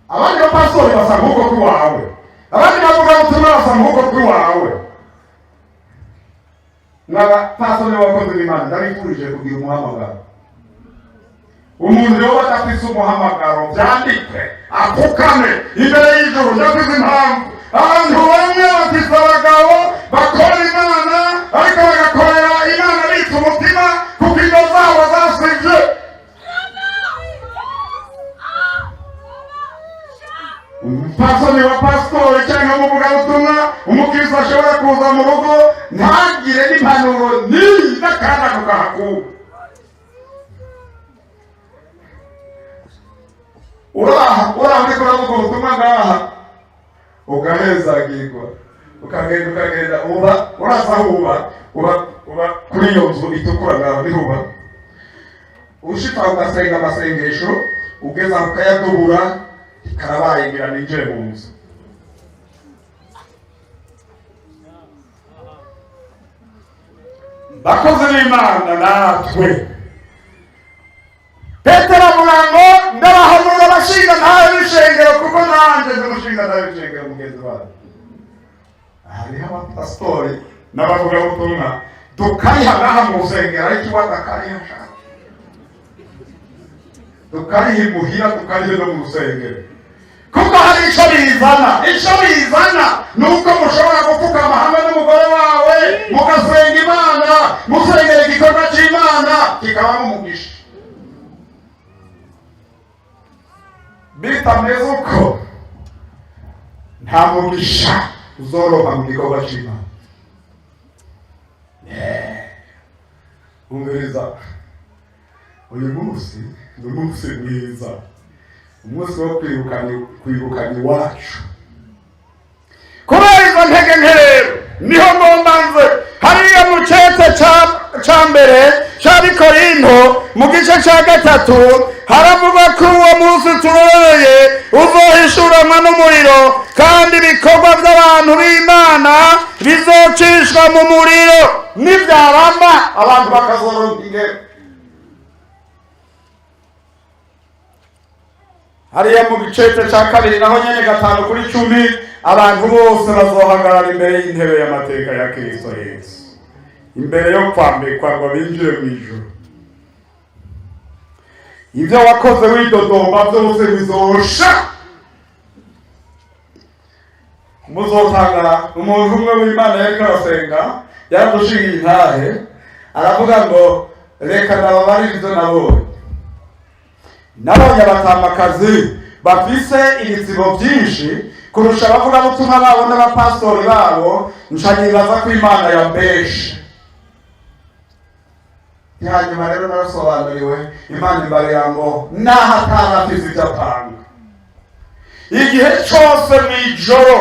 Abandi bapasitori basa nk'uko k'iwawe, abandi bavugabutumwa basa nk'uko k'iwawe. N'abapastori b'abakozi b'Imana ndabifurije kugira umuhamagaro. Umuntu rero badafise umuhamagaro byandikwe, apfukame imbere y'ijuru. Ndavuze impamvu abantu bamwe bafise abagabo bakora Imana, ariko bagakorera Imana umupasoni wa pasitori cyangwa umuvugabutumwa umukristo ashobora kuza mu rugo ntagire n'impanuro n'akana kakahakura. uraha uriko uravuga ubutumwa ngaha ugahezagirwa ukagenda uba uraza uba kuri iyo nzu itukura ngaho nihuba ushika ugasenga amasengesho ugeza ukayadubura karabaye ngira ninjire mu nzu. Bakozi b'Imana natwe Petero avuga ngo ndabahanura abashinga ntawe b'ishengero kuko nanjye ndi umushinga ntawe b'ishengero mugenzi wawe. Hariho abapasitori n'abavugabutumwa tukariha ngaha mu rusengero ariko iwacu akariha shaka tukariha imuhira tukarihe no mu rusengero kuko hari icyo bizana nuko mushobora gupfukama hamwe n'umugore wawe mugasenga Imana musengera igikorwa cy'Imana kikabamo umugisha. bitameze uko nta mugisha uzoroha mu gikorwa cy'Imana. Umviriza uyu munsi ni umunsi mwiza, umunsi wo kwibukana iwacu. Kubera izo ntege nke rero niho ngombanze hariya mu cyete cya mbere cy'Abikorinto mu gice cya 3 haravuga ko uwo munsi tubereye uzohishuranwa n'umuriro kandi ibikorwa by'abantu b'Imana bizocishwa mu muriro n'ibyarama abantu bakazoronka ingero. hariya mu gicece cya 2 naho nyene 5:10 abantu bose bazohagarara imbere y'intebe y'amateka ya Kristo Yesu imbere yo kwambikwa ngo binjire mu ijuru. Ibyo wakoze widodomba byose bizosha. Muzotanga umuntu umwe w'Imana yariko arasenga yaradushingiye intahe aravuga ngo reka nababaririze nabonye abatamakazi bafise ibitsibo byinshi kurusha abavugabutumwa babo n'abapasitori babo nshanibaza ko Imana yambeshe. hanyuma rero narasobanuriwe Imana imbarira ngo naho atarafise ibyo atanga igihe cyose mw'ijoro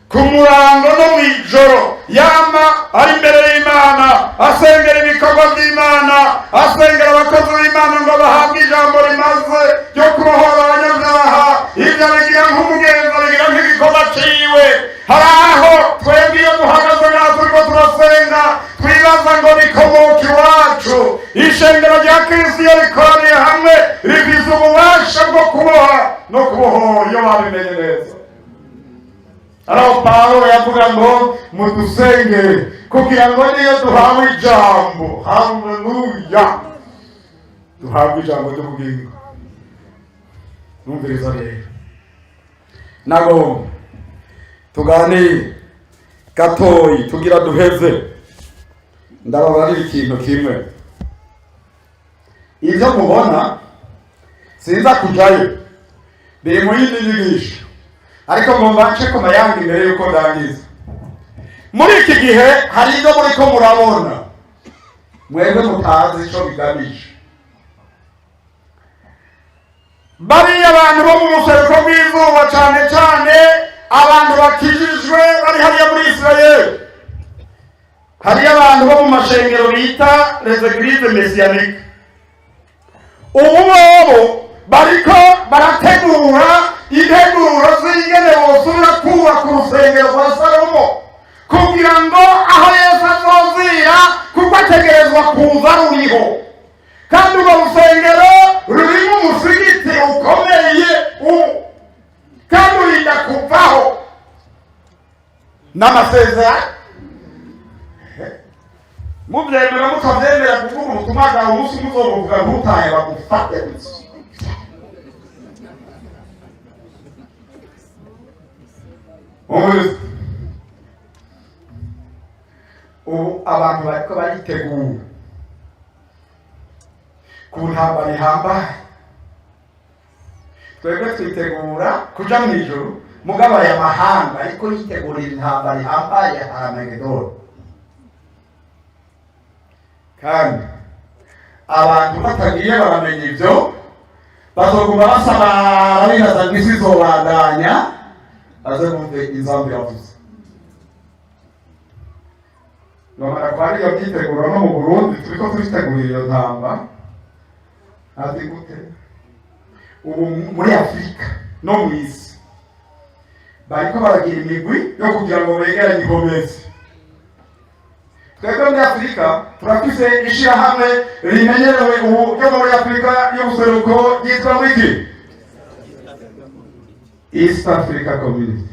ku murango no mw'ijoro yama ari imbere y'Imana asengera ibikorwa by'Imana asengera abakozi b'Imana ngo bahabwe ijambo rimaze ryo kubohora abanyabyaha. ibyo bigira nk'umugenzo bigira nk'igikorwa ciwe. hari aho twebwe iyo duhagaze ngaho turiko turasenga twibaza ngo bikomoka iwacu. ishengero rya Kristo iyo rikoraniye hamwe rifise ububasha bwo kuboha no kubohora iyo babimenye neza. Araho Pawulo yavuga ngo mudusengere kugira ngo niyo duhawe ijambo, haleluya, duhabwe ijambo ry'ubugingo. Numviriza rero nago tuganire gatoyi tugira duheze ndababarira ikintu kimwe. ibyo mubona sinza kujayo biri mu yindi nyigisho ariko mumbace ku mayanga imbere yuko ndangiza. muri iki gihe hari ibyo muriko murabona mwebwe mutazi ico bigamije. bariya abantu bo mu museruko bw'izuba cyane cyane abantu bakijijwe bari hariya muri Israeli, hariya abantu bo mu mashengero bita les églises messianiques. ubu bobo bariko barategura integuro z'ingene bosubira kubaka urusengero rwa Salomo kugira ngo aho Yesu azozira kuko ategerezwa kuza ruriho, kandi urwo rusengero rurimo umusigiti ukomeye kandi urinda kuvaho n'amasezerano. mubyemera mutabyemera kuvuga ubutumwa bwawe umunsi muzobuvuga ntutahe bagufate gusa. ubu abantu bariko baritegura ku ntambara ihambaye. twebwe twitegura kuja mu ijuru, mugabo aya mahanga ariko yitegurira intambara ihambaye Armagedoni. Kandi abantu batagiye baramenya ibyo, bazoguma basamara bibaza ngo isi izobandanya, baze bumve inzambi yavuze. Nomara kwari iyo byitegura no mu Burundi turiko turitegurira iyo ntamba. Ati gute? Ubu muri Afurika no mu isi bariko baragira imigwi yo kugira ngo begeranye inkomezi. Twebwe muri Afurika turafise ishirahamwe rimenyerewe ubu ryo muri Afurika y'ubuseruko ryitwa wiki East Africa Community.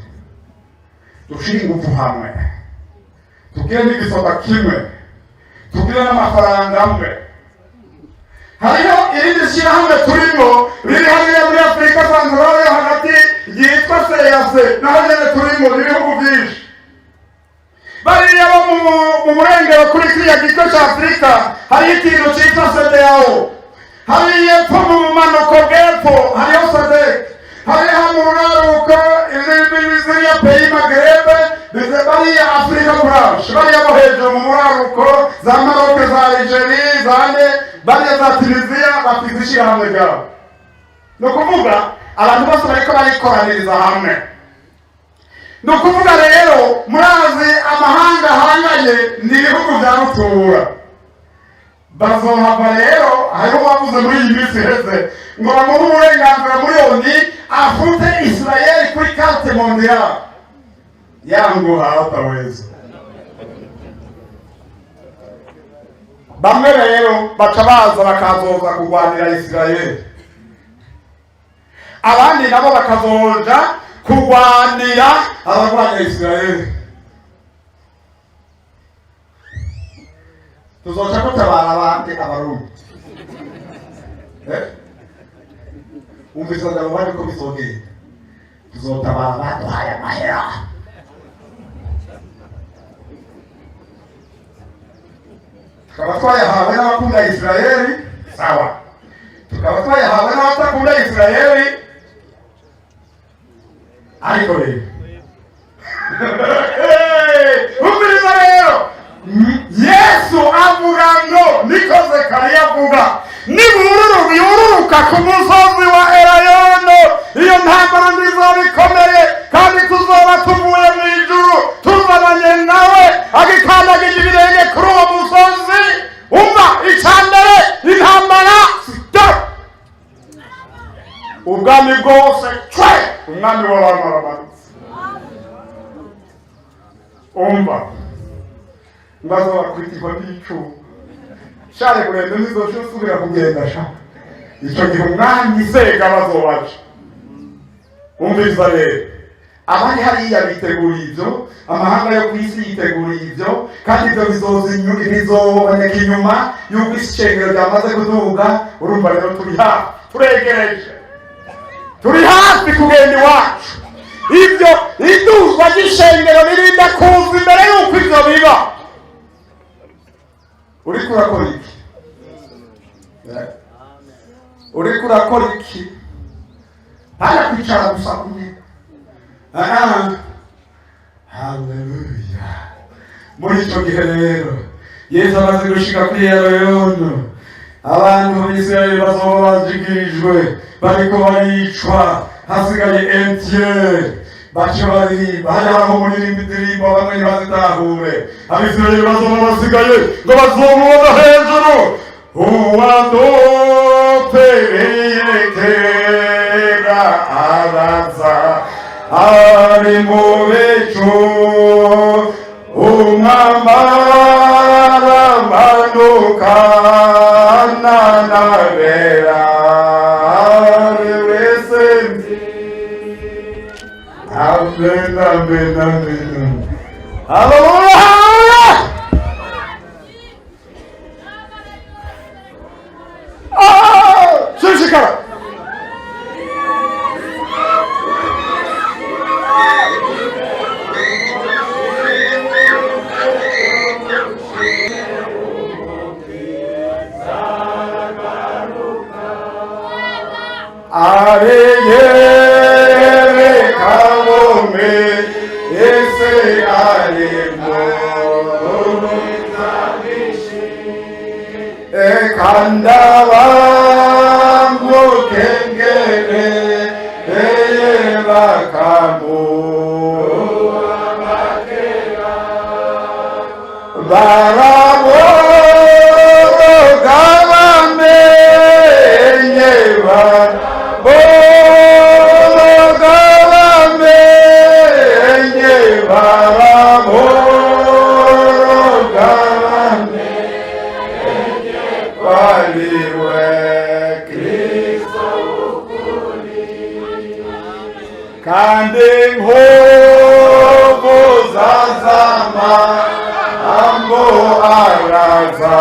Dushira ingufu hamwe, tugire n'igisota kimwe, tugire n'amafaranga amwe. Hariho irindi shyirahamwe turimo riri hariya muri Afurika Santorale hagati ryitwa seyase, naho nyene turimo ibihugu byinshi. Bariya bo mu burengero kuri kiriya gice cya Afurika hariho ikintu cyitwa CEDEAO. Hariya epfo mu bumanuko bw'epfo hariho SADC. Hariho mu buraruko ziriya peyi Magrebe, bariya Afrika branch, bariya bo hejuru mu buraruko za Maroc, za Algeria, bariya za Tunisia bafite ishyirahamwe ryabo. Ni ukuvuga abantu bose bariko barikoraniriza hamwe. Ni ukuvuga rero murazi amahanga ahanganye n'ibihugu bya rutura. Bazohava rero hariho uwavuze muri iyi minsi iheze ngo bamuhe uburenganzira muri ONU afute Israeli kuri carte mondiale. Yangu hataweza. Bamwe rero baca baza bakazoza kurwanira Israeli, abandi nabo bakazoja kurwanira abarwanya Israeli. Tuzoca gutabara abandi abarundi. Umvisoza mubandi ko bizogenda. Tuzotabara baduhaye amahera. Tukaba twayahawe n'abakunda Israeli, sawa. Tukaba twayahawe n'abatakunda Israeli, ariko rero umviriza rero, Yesu avuga ngo niko Zekariya avuga, yururuka ku musozi wa Elayono, iyo ntambara nziza bikomeye, kandi tuzoba tuvuye mu ijuru tuzabanye nawe agikandagije ibirenge kuri uwo musozi. Umva icyambere, intambara stop, ubwami bwose cwe, umwami w'abantu aramanutse. Umva mbazo bakwitirwa n'icyuma share kurende nizoje usubira kugenda sha, icyo gihe umwami sega bazowaje. Umviriza rero, abari hariya biteguriye ibyo, amahanga yo ku isi yiteguriye ibyo, kandi ibyo bizoboneka inyuma y'uko ishengero ryamaze kuduga. Urumva rero turi hafi, turegereje, turi hafi kugenda iwacu. Ibyo iduzwa ry'ishengero nirinda kuza imbere y'uko ibyo biba. Uriko urakora iki? Uriko urakora iki? Haya kwicara gusa kumwe. Haleluya. Muri icyo gihe rero Yesu amaze gushika kuri Elayono, abantu b'Isirayeli bazoba bajigirijwe, bariko baricwa, hasigaye entier. Baca baririmba, hariho umuririmba indirimbo bamwe ntibazitahure. Abisirayeli bazoba basigaye ngo bazomubona hejuru, uwadupereye kera araza ari mu bicu, umwambara manukana nabera ari wese. Amen, amen, amen. Hallelujah! Oh, shishikara. areye kabome ese arimo ekandaba mukengere eye bakamu barabo gabamenye barabo gabamenye barabo gabamenye bariwe Kristo ukuri kandi nkovu zazama ambo araza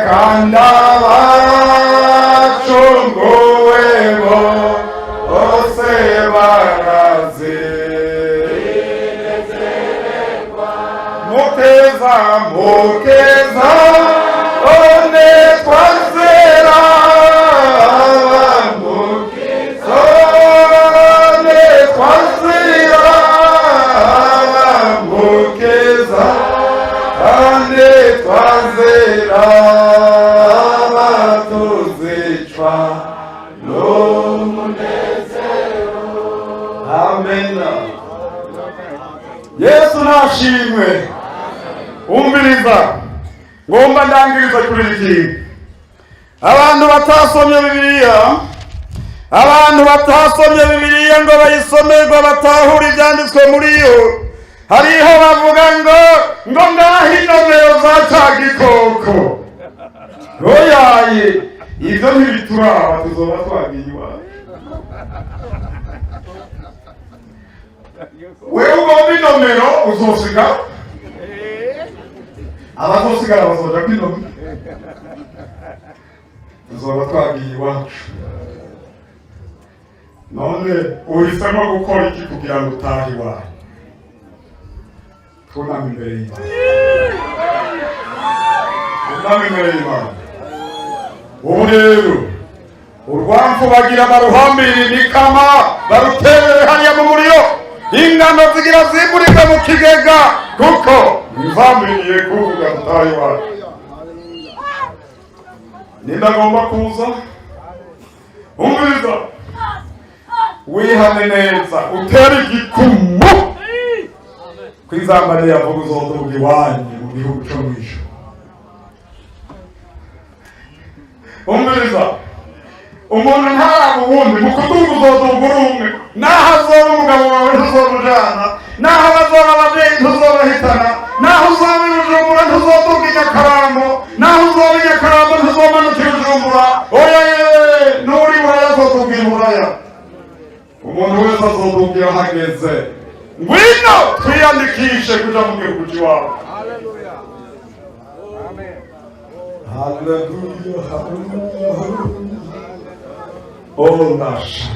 kanda bacunguwebo bose baraze mukeza mukeza one twazera Yesu nashimwe. Umviriza ngomba ndangiriza kuri iki abantu batasomye Bibiliya ngo bayisomerwe batahure ibyanditswe muri yo hariho bavuga ngo ngaho inomero za cya gikoko oyaye ibyo ntibituraba tuzoba twagiye iwawe wewe ugomba inomero uzosiga abazosigara bazoja kwinomero tuzoba twagiye iwacu none uhisemo gukora iki kugira ngo utahe iwawe tunama imbere y'Imana ubu rero urwamfu bagira baruhambira imikama baruterere hariya mu muriro ingano zigira zimurika mu kigega kuko bivambiriye kuvuga utahe iwawe nindagomba kuza umviriza wihane neza utera igikumu kwizamba yavuga uzoduga iwanyu mu gihugu cyo mwisho umviriza umuntu ntaraba uwundi mu kuduga uzoduga uri umwe naho azoba umugabo wawe ntuzomujana naho bazoba ababyeyi ntuzobahitana naho uzoba i Bujumbura ntuzoduga i Nyakarambo naho uzoba i Nyakarambo ntuzomanuka i Bujumbura oya n'uri buraya azoduga i buraya umuntu wese azoduga iyo hageze ngwino twiyandikishe kuja mu gihugu cy'iwawe haleluya amen haleluya oh nasha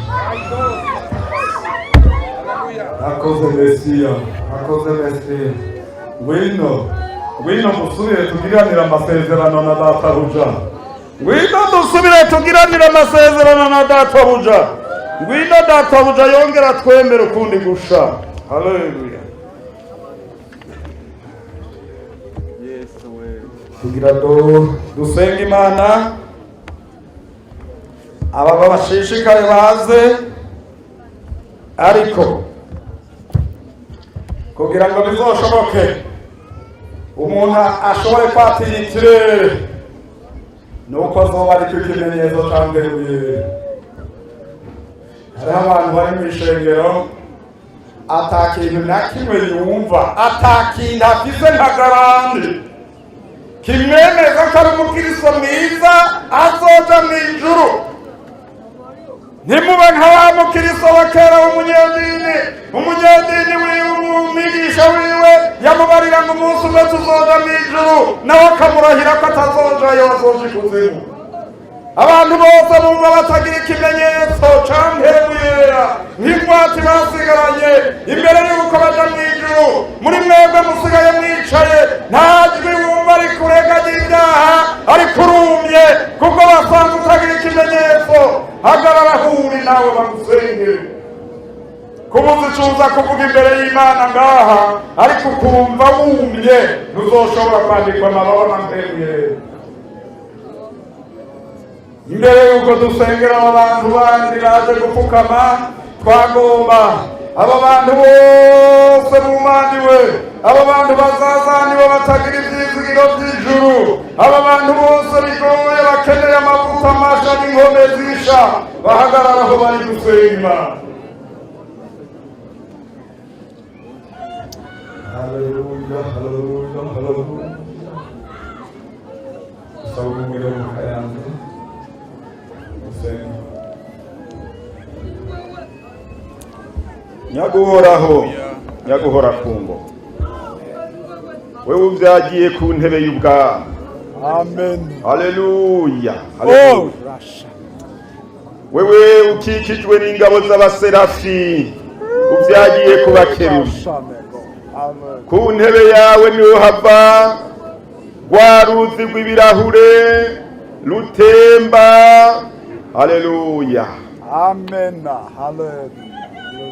akoze Mesiya ngwino dusubire tugiranire amasezerano na databuja ngwino databuja yongera twemere ukundi gusha haleluya kugira dusenga Imana aba bashishikaye baze ariko kugira ngo bizoshoboke umuntu ashobore kwatira ikirere nuko azoba ari ikimenyetso cyamberuye hariho abantu bari mu ishengero atakintu na kimwe yumva atakintu afise nka garandi kimwemeza ko ari umukristo mwiza azoja mu ijuru ntimube nka wa mukristo wa kera umunyedini wiwe umwigisha wiwe yamubarira ngo umunsi umwe tuzoja mu ijuru nawe akamurahira ko atazojayo azoja ikuzimu abantu bose bumva batagira ikimenyetso campemuyera nk'ingwati basigaranye imbere y'uko baja mu ijuru muri mwebwe musigaye mwicaye nta jwi wumva ari kureganya ibyaha ari kuru ubwenge kubuza icuza kuvuga imbere y'Imana ngaha ariko ukumva wumye ntuzoshobora kwandikwa amababa manteruye imbere yuko dusengera aba bantu bandi baje gupfukama twagomba aba bantu bose bumaniwe aba bantu bazazaniwe batagira ivyizigiro vy'ijuru aba bantu bose bigoye bakeneye amavuta masha n'inkombe zisha bahagarara aho bari gusenga. Haleluya, haleluya, haleluya. Sawumire mukayanze usenga nyaguhoraho nyaguhora kungo wewe uvyagiye ku ntebe y'ubwami. Amen. Haleluya, haleluya. Wewe ukikijwe n'ingabo z'abaserafi uvyagiye ku bakerubi ku ntebe yawe niho hava rwa ruzi rw'ibirahure rutemba. Haleluya, amen. Haleluya.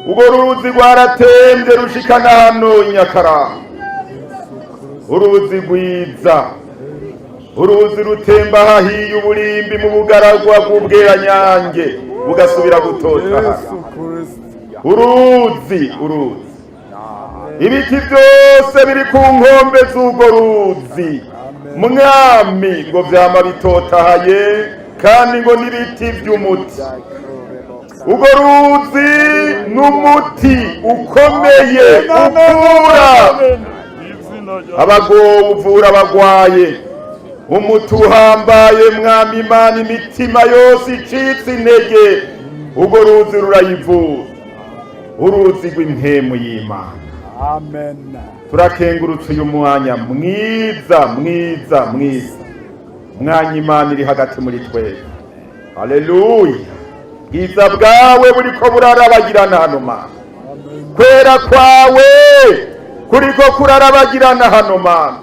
Urwo ruzi rwaratembye rushikana hano Nyakarama, uruzi rwiza, uruzi rutemba hahiye uburimbi mu bugaragwa bw'ubweranyange bugasubira gutota. Uruzi ibiti byose biri ku nkombe z'urwo ruzi mwami ngo vyama bitotahaye kandi ngo n'ibiti vy'umuti. Urwo ruzi n'umuti ukomeye uvura abagowe, uvura abagwaye, umuti uhambaye mwami Imana imitima yose icitse intege urwo ruzi rurayivura, uruzi rw'impemu y'Imana. Amen. Turakengurutse uyu mwanya mwiza mwiza mwiza, mwanya Imana iri hagati muri twebwe. Haleluya, bwiza bwawe buriko burarabagirana hano Mana, kwera kwawe kuriko kurarabagirana hano Mana,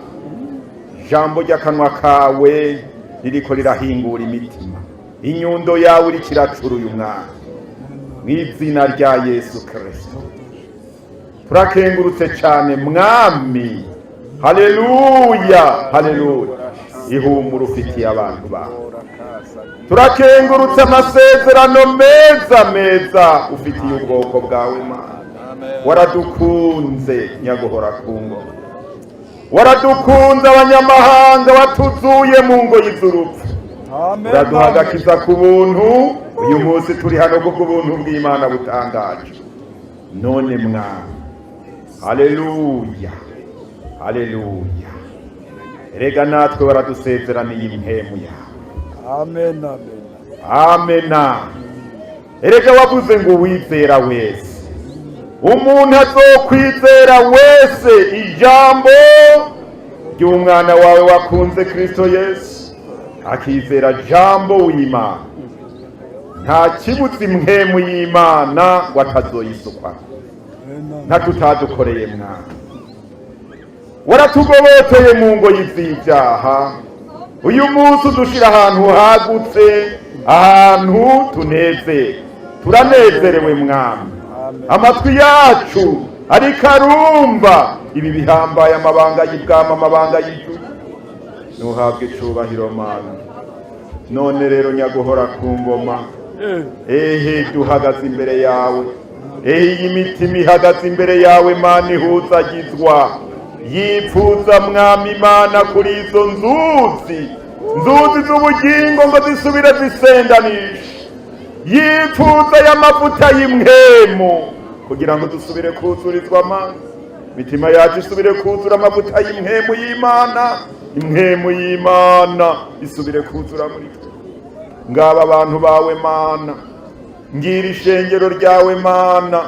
ijambo ry'akanwa kawe ririko rirahingura imitima, inyundo yawe iriko iracura uyu mwana mw'izina rya Yesu Kristo. Turakengurutse cyane mwami. Haleluya, haleluya. Ihumura ufitiye abantu bawe. Turakengurutse amasezerano meza meza ufitiye ubwoko bwawe Mana. Waradukunze nyaguhora kungo, waradukunze abanyamahanga watuzuye mu ngoyi z'urupfu, uraduhagakiza ku buntu. Uyu munsi turi hano kubwo buntu bw'Imana butangaje none mwami. Haleluya, haleluya. Erega natwe waradusezeraniye impemu yawe. Amen, amen. Amen. Erega wavuze ngo wizera wese, umuntu azokwizera wese ijambo ry'umwana wawe wakunze Kristo Yesu, akizera jambo w'Imana, nta kibuza impemu y'Imana ngo atazoyisukwa. Ntacutadukoreye mwana, waratugoboteye mu ngoyi z'ibyaha. Uyu munsi udushira ahantu hagutse, ahantu turanezerewe mwami. Amatwi yacu ariko arumva ibi bihambaye amabanga y'ibwami, amabanga y'ijuru. Nuhabwe icubahiro Mana. None rero nyaguhora ku ngoma, duhagaze imbere yawe. Iyi mitima ihagaze imbere yawe Mana ihuzagizwa, yipfuza mwami Imana kuri izo nzuzi z'ubugingo ngo zisubire zisendanisha. Yipfuza y'amavuta y'impemu kugira ngo dusubire kuzurizwa Mana. Mitima yacu isubire kuzura amavuta y'impemu y'Imana, impemu y'Imana isubire kuzura muri twe. Ngaba abantu bawe Mana, ngira ishengero ryawe Mana,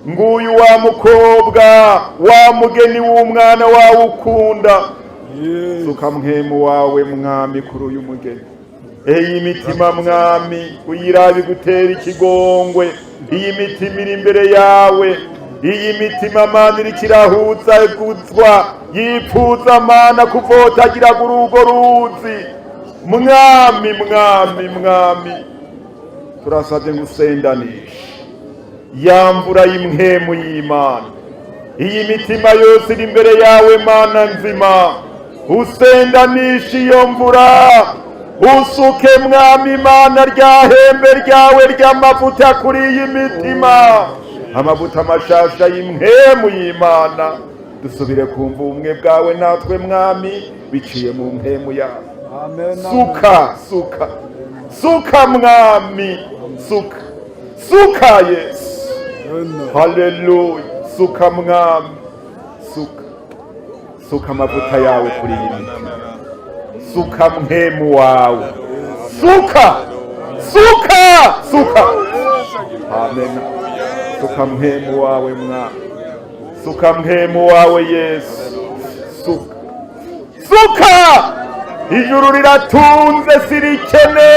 nguyu wa mukobwa wa mugeni w'umwana wawe ukunda, suka mpemu wawe mwami kuri uyu mugeni. Iyi mitima mwami uyirabe gutera ikigongwe, iyi mitima iri imbere yawe, iyi mitima Mana iriko irahuza guzwa, yipfuza Mana kuvotagira kuri urwo ruzi mwami. Turasabye ngusendanishe ya mvura y'imhemu y'Imana. Iyi mitima yose iri imbere yawe Mana nzima, usendanisha iyo mvura, usuke mwami Mana rya hembe ryawe ry'amavuta kuri iyi mitima, amavuta mashasha y'imhemu y'Imana. Dusubire kumva ubumwe bwawe natwe mwami, biciye mu mpemu yawe. Suka, suka, suka mwami, suka, suka Yesu. Haleluya, suka mwami, suka, suka amavuta yawe kuri iyi mitima, suka mpemu wawe, suka, suka, suka. Amen. Suka mpemu wawe mwami, suka mpemu wawe Yesu, suka, suka. Ijuru riratunze sirikene,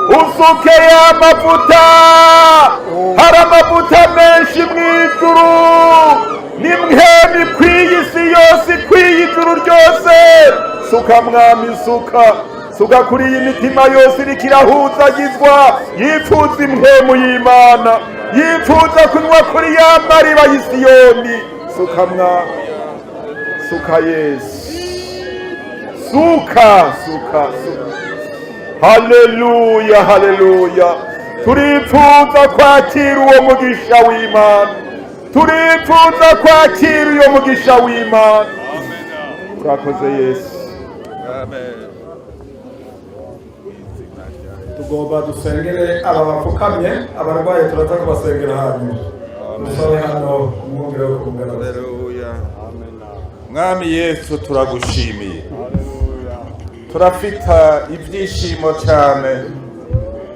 usuke ya mavuta, hari amavuta menshi mw'ijuru, n'imhemu ikwiye isi yose, ikwiye ijuru ryose. Suka mwami, suka, suka kuri iyi mitima yose iriko irahuzagizwa, yifuza imhemu y'Imana, yifuza kunywa kuri ya mariba y'i Siyoni. Suka mwami, suka Yesu, suka, suka, suka. Haleluya, haleluya. Turifuza kwakira uwo mugisha w'Imana, turifuza kwakira uyo mugisha w'Imana. Urakoze Yesu. Amen. Tugomba dusengere aba bapfukamye, abarwaye turaza kubasengera hanyuma. Dusabe hano umwumvire wo kumugana. Haleluya. Mwami Yesu turagushimiye. Turafita ibyishimo cyane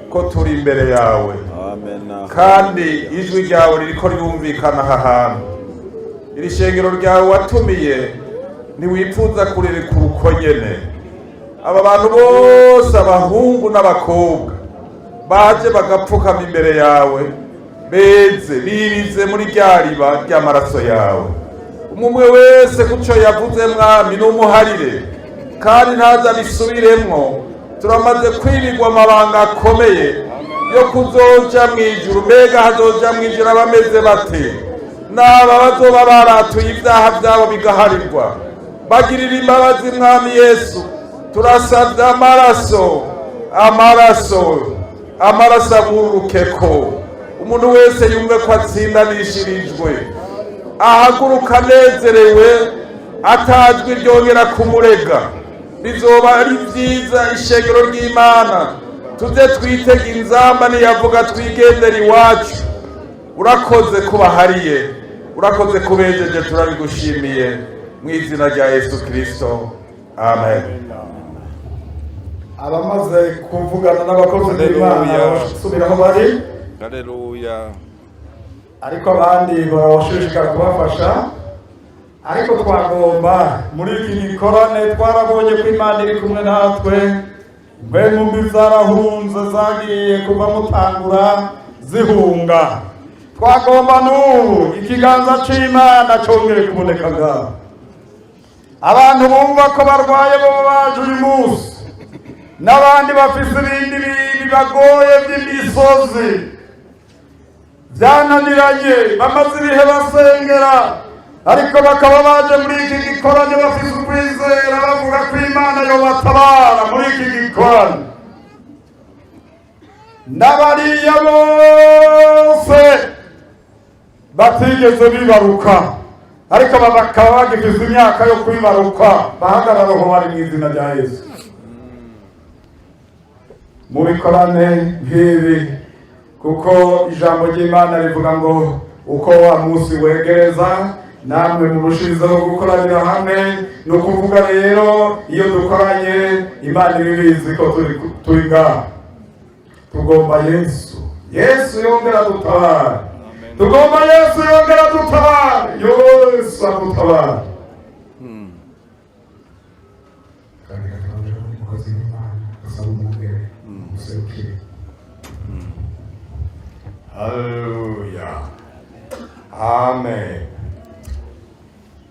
ko turi imbere yawe. Amen. Kandi ijwi ryawe ririko ryumvikana aha hantu. Iri shengero ryawe watumiye ntiwifuza kurireka uko nyene. Aba bantu bose, abahungu n'abakobwa, baje bagapfukama imbere yawe, beze birize muri rya riba ry'amaraso yawe. Umwe wese kuco yavuze mwami n'umuharire, kandi ntaza bisubiremwo. Turamaze kwibigwa amabanga akomeye yo kuzoja mw'ijuru. Mbega hazoja mw'ijuru abameze bate? N'aba bazoba baratuye ibyaha byabo bigaharirwa. Bagirira imbabazi mwami Yesu. Turasabye amaraso, amaraso, amaraso agurukeko. Umuntu wese yumve ko atsindanishirijwe, ahaguruka anezerewe, atajwi ryongera kumurega. Bizoba ari byiza ishengero ry'Imana tuze twitega inzamba niyavuga twigendera iwacu. Urakoze kubahariye, urakoze kubejeje, turabigushimiye mu izina rya Yesu Kristo. Amen. Abamaze kuvugana n'abakozi b'Imana basubiraho bari. Haleluya. Ariko abandi barashishikara kubafasha. Ariko twagomba muri iki gikorane twarabonye ko Imana iri kumwe natwe. Mpemu mbi zarahunze zagiye kuva mutangura zihunga. Twagomba n'ubu ikiganza c'Imana congere kuboneka ngaho. Abantu bumva ko barwaye bo baje uyu munsi, n'abandi bafise ibindi bibagoye by'imisozi byananiranye, bamaze ibihe basengera, ariko bakaba baje muri iki gikorane bafise ukwizera, bavuga ko Imana yobatabara muri iki gikorane. N'abariya bose batigeze bibaruka, ariko bakaba bagifise imyaka yo kwibaruka, bahagarara aho bari mu izina rya Yesu. Mubikorane nk'ibi, kuko ijambo ry'Imana rivuga ngo uko wa munsi wegereza namwe murushirizaho gukoranira hamwe. Ni ukuvuga rero iyo dukoranye Imana ibibizi ko turi ngaha. Tugomba Yesu yongera dutabara, tugomba Yesu yongera dutabara, Yesu adutabara. Haleluya. Amen.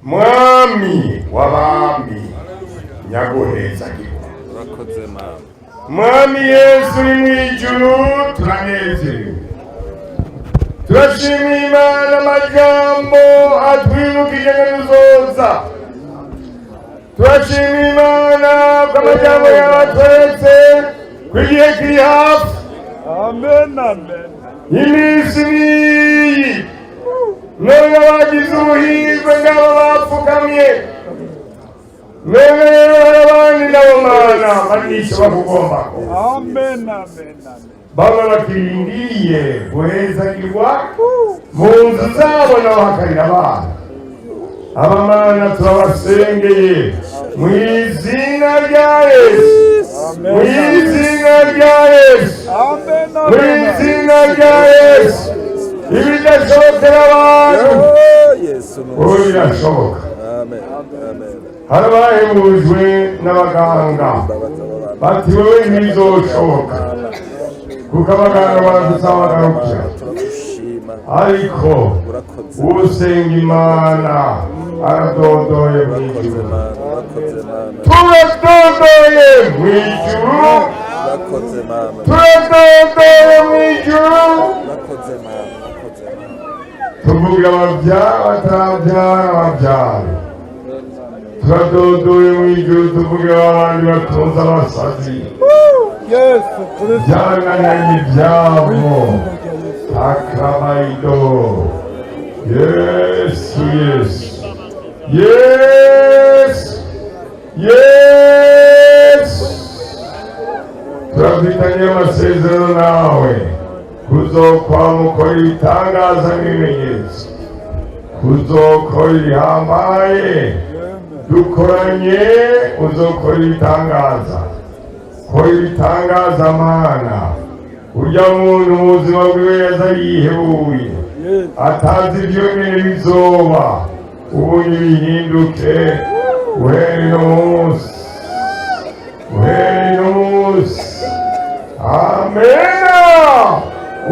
Mwami w'abami nyaguheza gihugu. Urakoze mama. Mwami Yesu uri mw'ijuru turanezerewe. turashimiye Imana amajambo atwibukije n'uzoza. Turashimiye Imana ko amajambo yabatweretse ko igihe kiri hafi. Amen, amen. Iminsi niyi none abagize ubuhirwe ngabo bapfukamye, none rero hari abandi nabo Mana bagisha bakugombako. Amen, amen, amen. Baba bakirindiriye guhezagirwa mu nzu zabo n'abahakarira abana. Abamana turabasengeye mu izina rya Yesu, mu izina rya Yesu, Amen, mu amen. izina rya Yesu. Ibidashobokera abantu Yesu ubu birashoboka. Amen. Amen. Hari abahebujwe n'abaganga bati wowe ntibizoshoboka kuko abaganga baradusaba bagarukira, Turagushima. ariko Urakoze. usenga Imana aradodoye mu Urakoze ijuru. Mana. Urakoze Mana. Turadodoye mu ijuru, Urakoze Mana. turadodoye mu ijuru. Urakoze Mana. Urakoze Mana. Tuvuga ababyara batarabyara babyara, turadodoye mu ijuru. Tuvuga abandi batunze abasazi Yes, Kristo. byanananye ibyabo akabayido. Yesu, Yesu, Yesu, Yesu. Turafitanye amasezerano nawe kuzokwama ukora ibitangaza n'ibimenyetso, kuzokora ibihambaye. Dukoranye uzokora ibitangaza, kora ibitangaza Mana. Urya muntu mu buzima bwiwe yaza yihebuye atazi ibyo nyene bizoba, ubu nibihinduke uhereye no munsi, uhereye no munsi. Amena.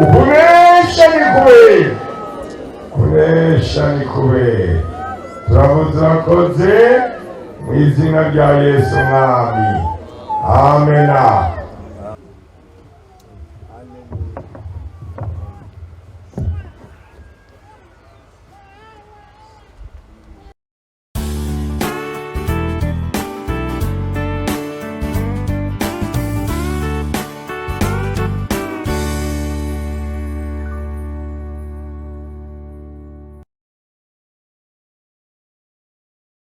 Ukunesha ni kubera, kunesha ni kubera. Turavuze urakoze mu izina rya Yesu Mwami. Amena.